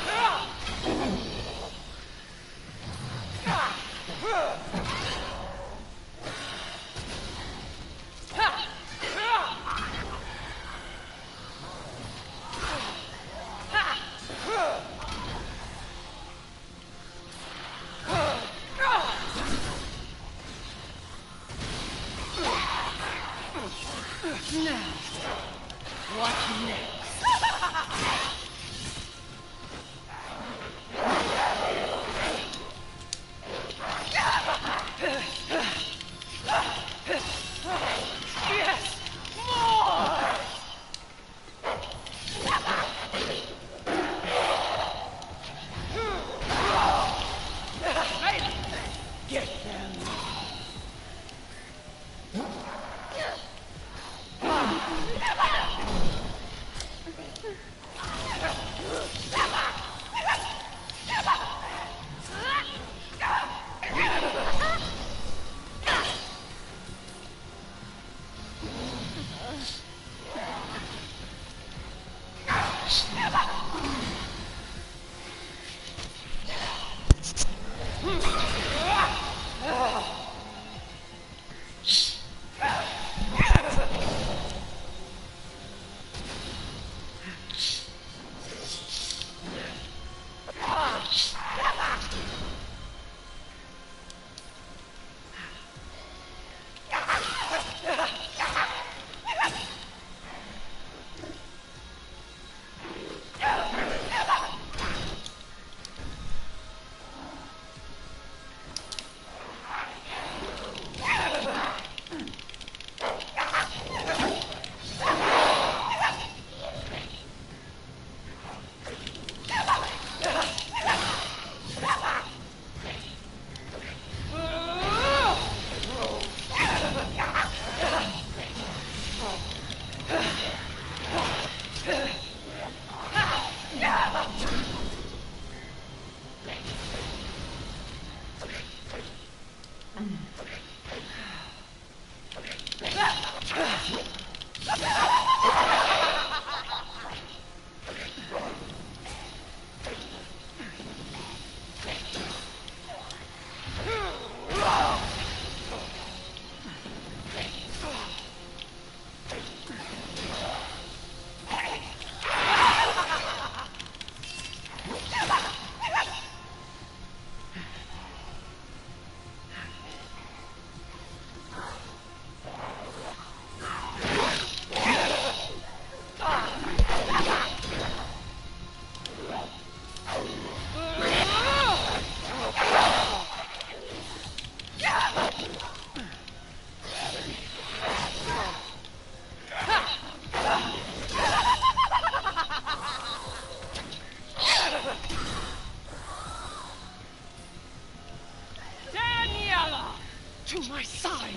Now, what next? Yes! More! Right. Get them! To my side!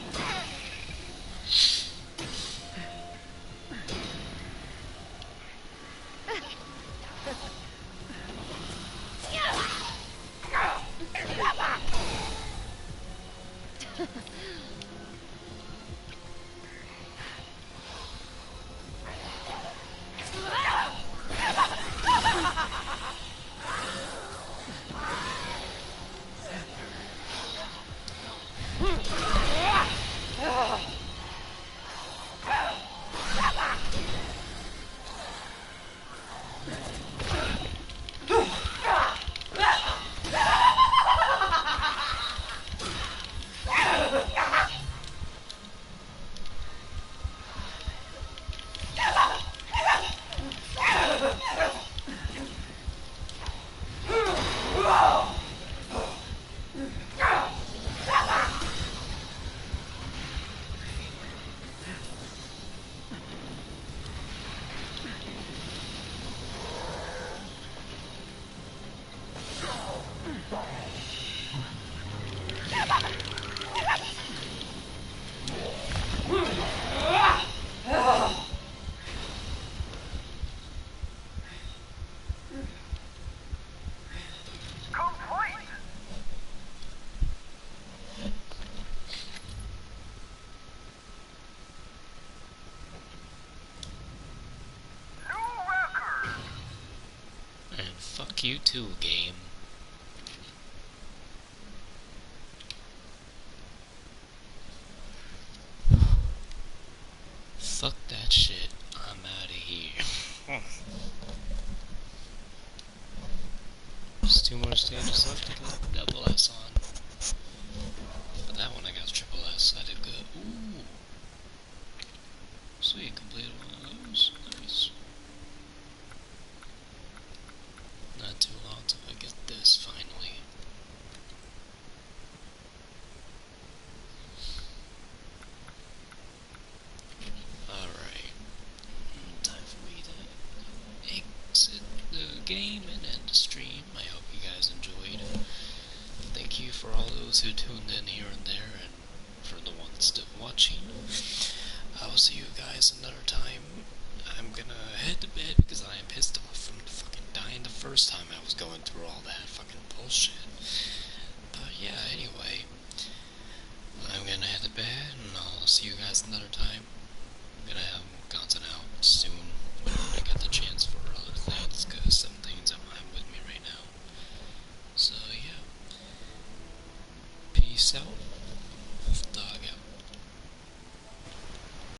Complete! New record! And fuck you too, game. Fuck that shit. I'm out of here. Just 2 more stages left to get double S on. But that one I got triple S. I did good. Ooh. Sweet, completed one of those. Nice. Not too long till I get this finally. Alright. Time for me to exit the game and end the stream. I hope you guys enjoyed. Thank you for all those who tuned in here and there, and for the ones still watching. I will see you guys another time. I'm gonna head to bed because I am pissed off from fucking dying the first time I was going through all that fucking bullshit. But yeah, anyway, I'm gonna head to bed and I'll see you guys another time. I'm gonna have content out soon when I get the chance for other things, because some things don't have with me right now. So yeah, peace out.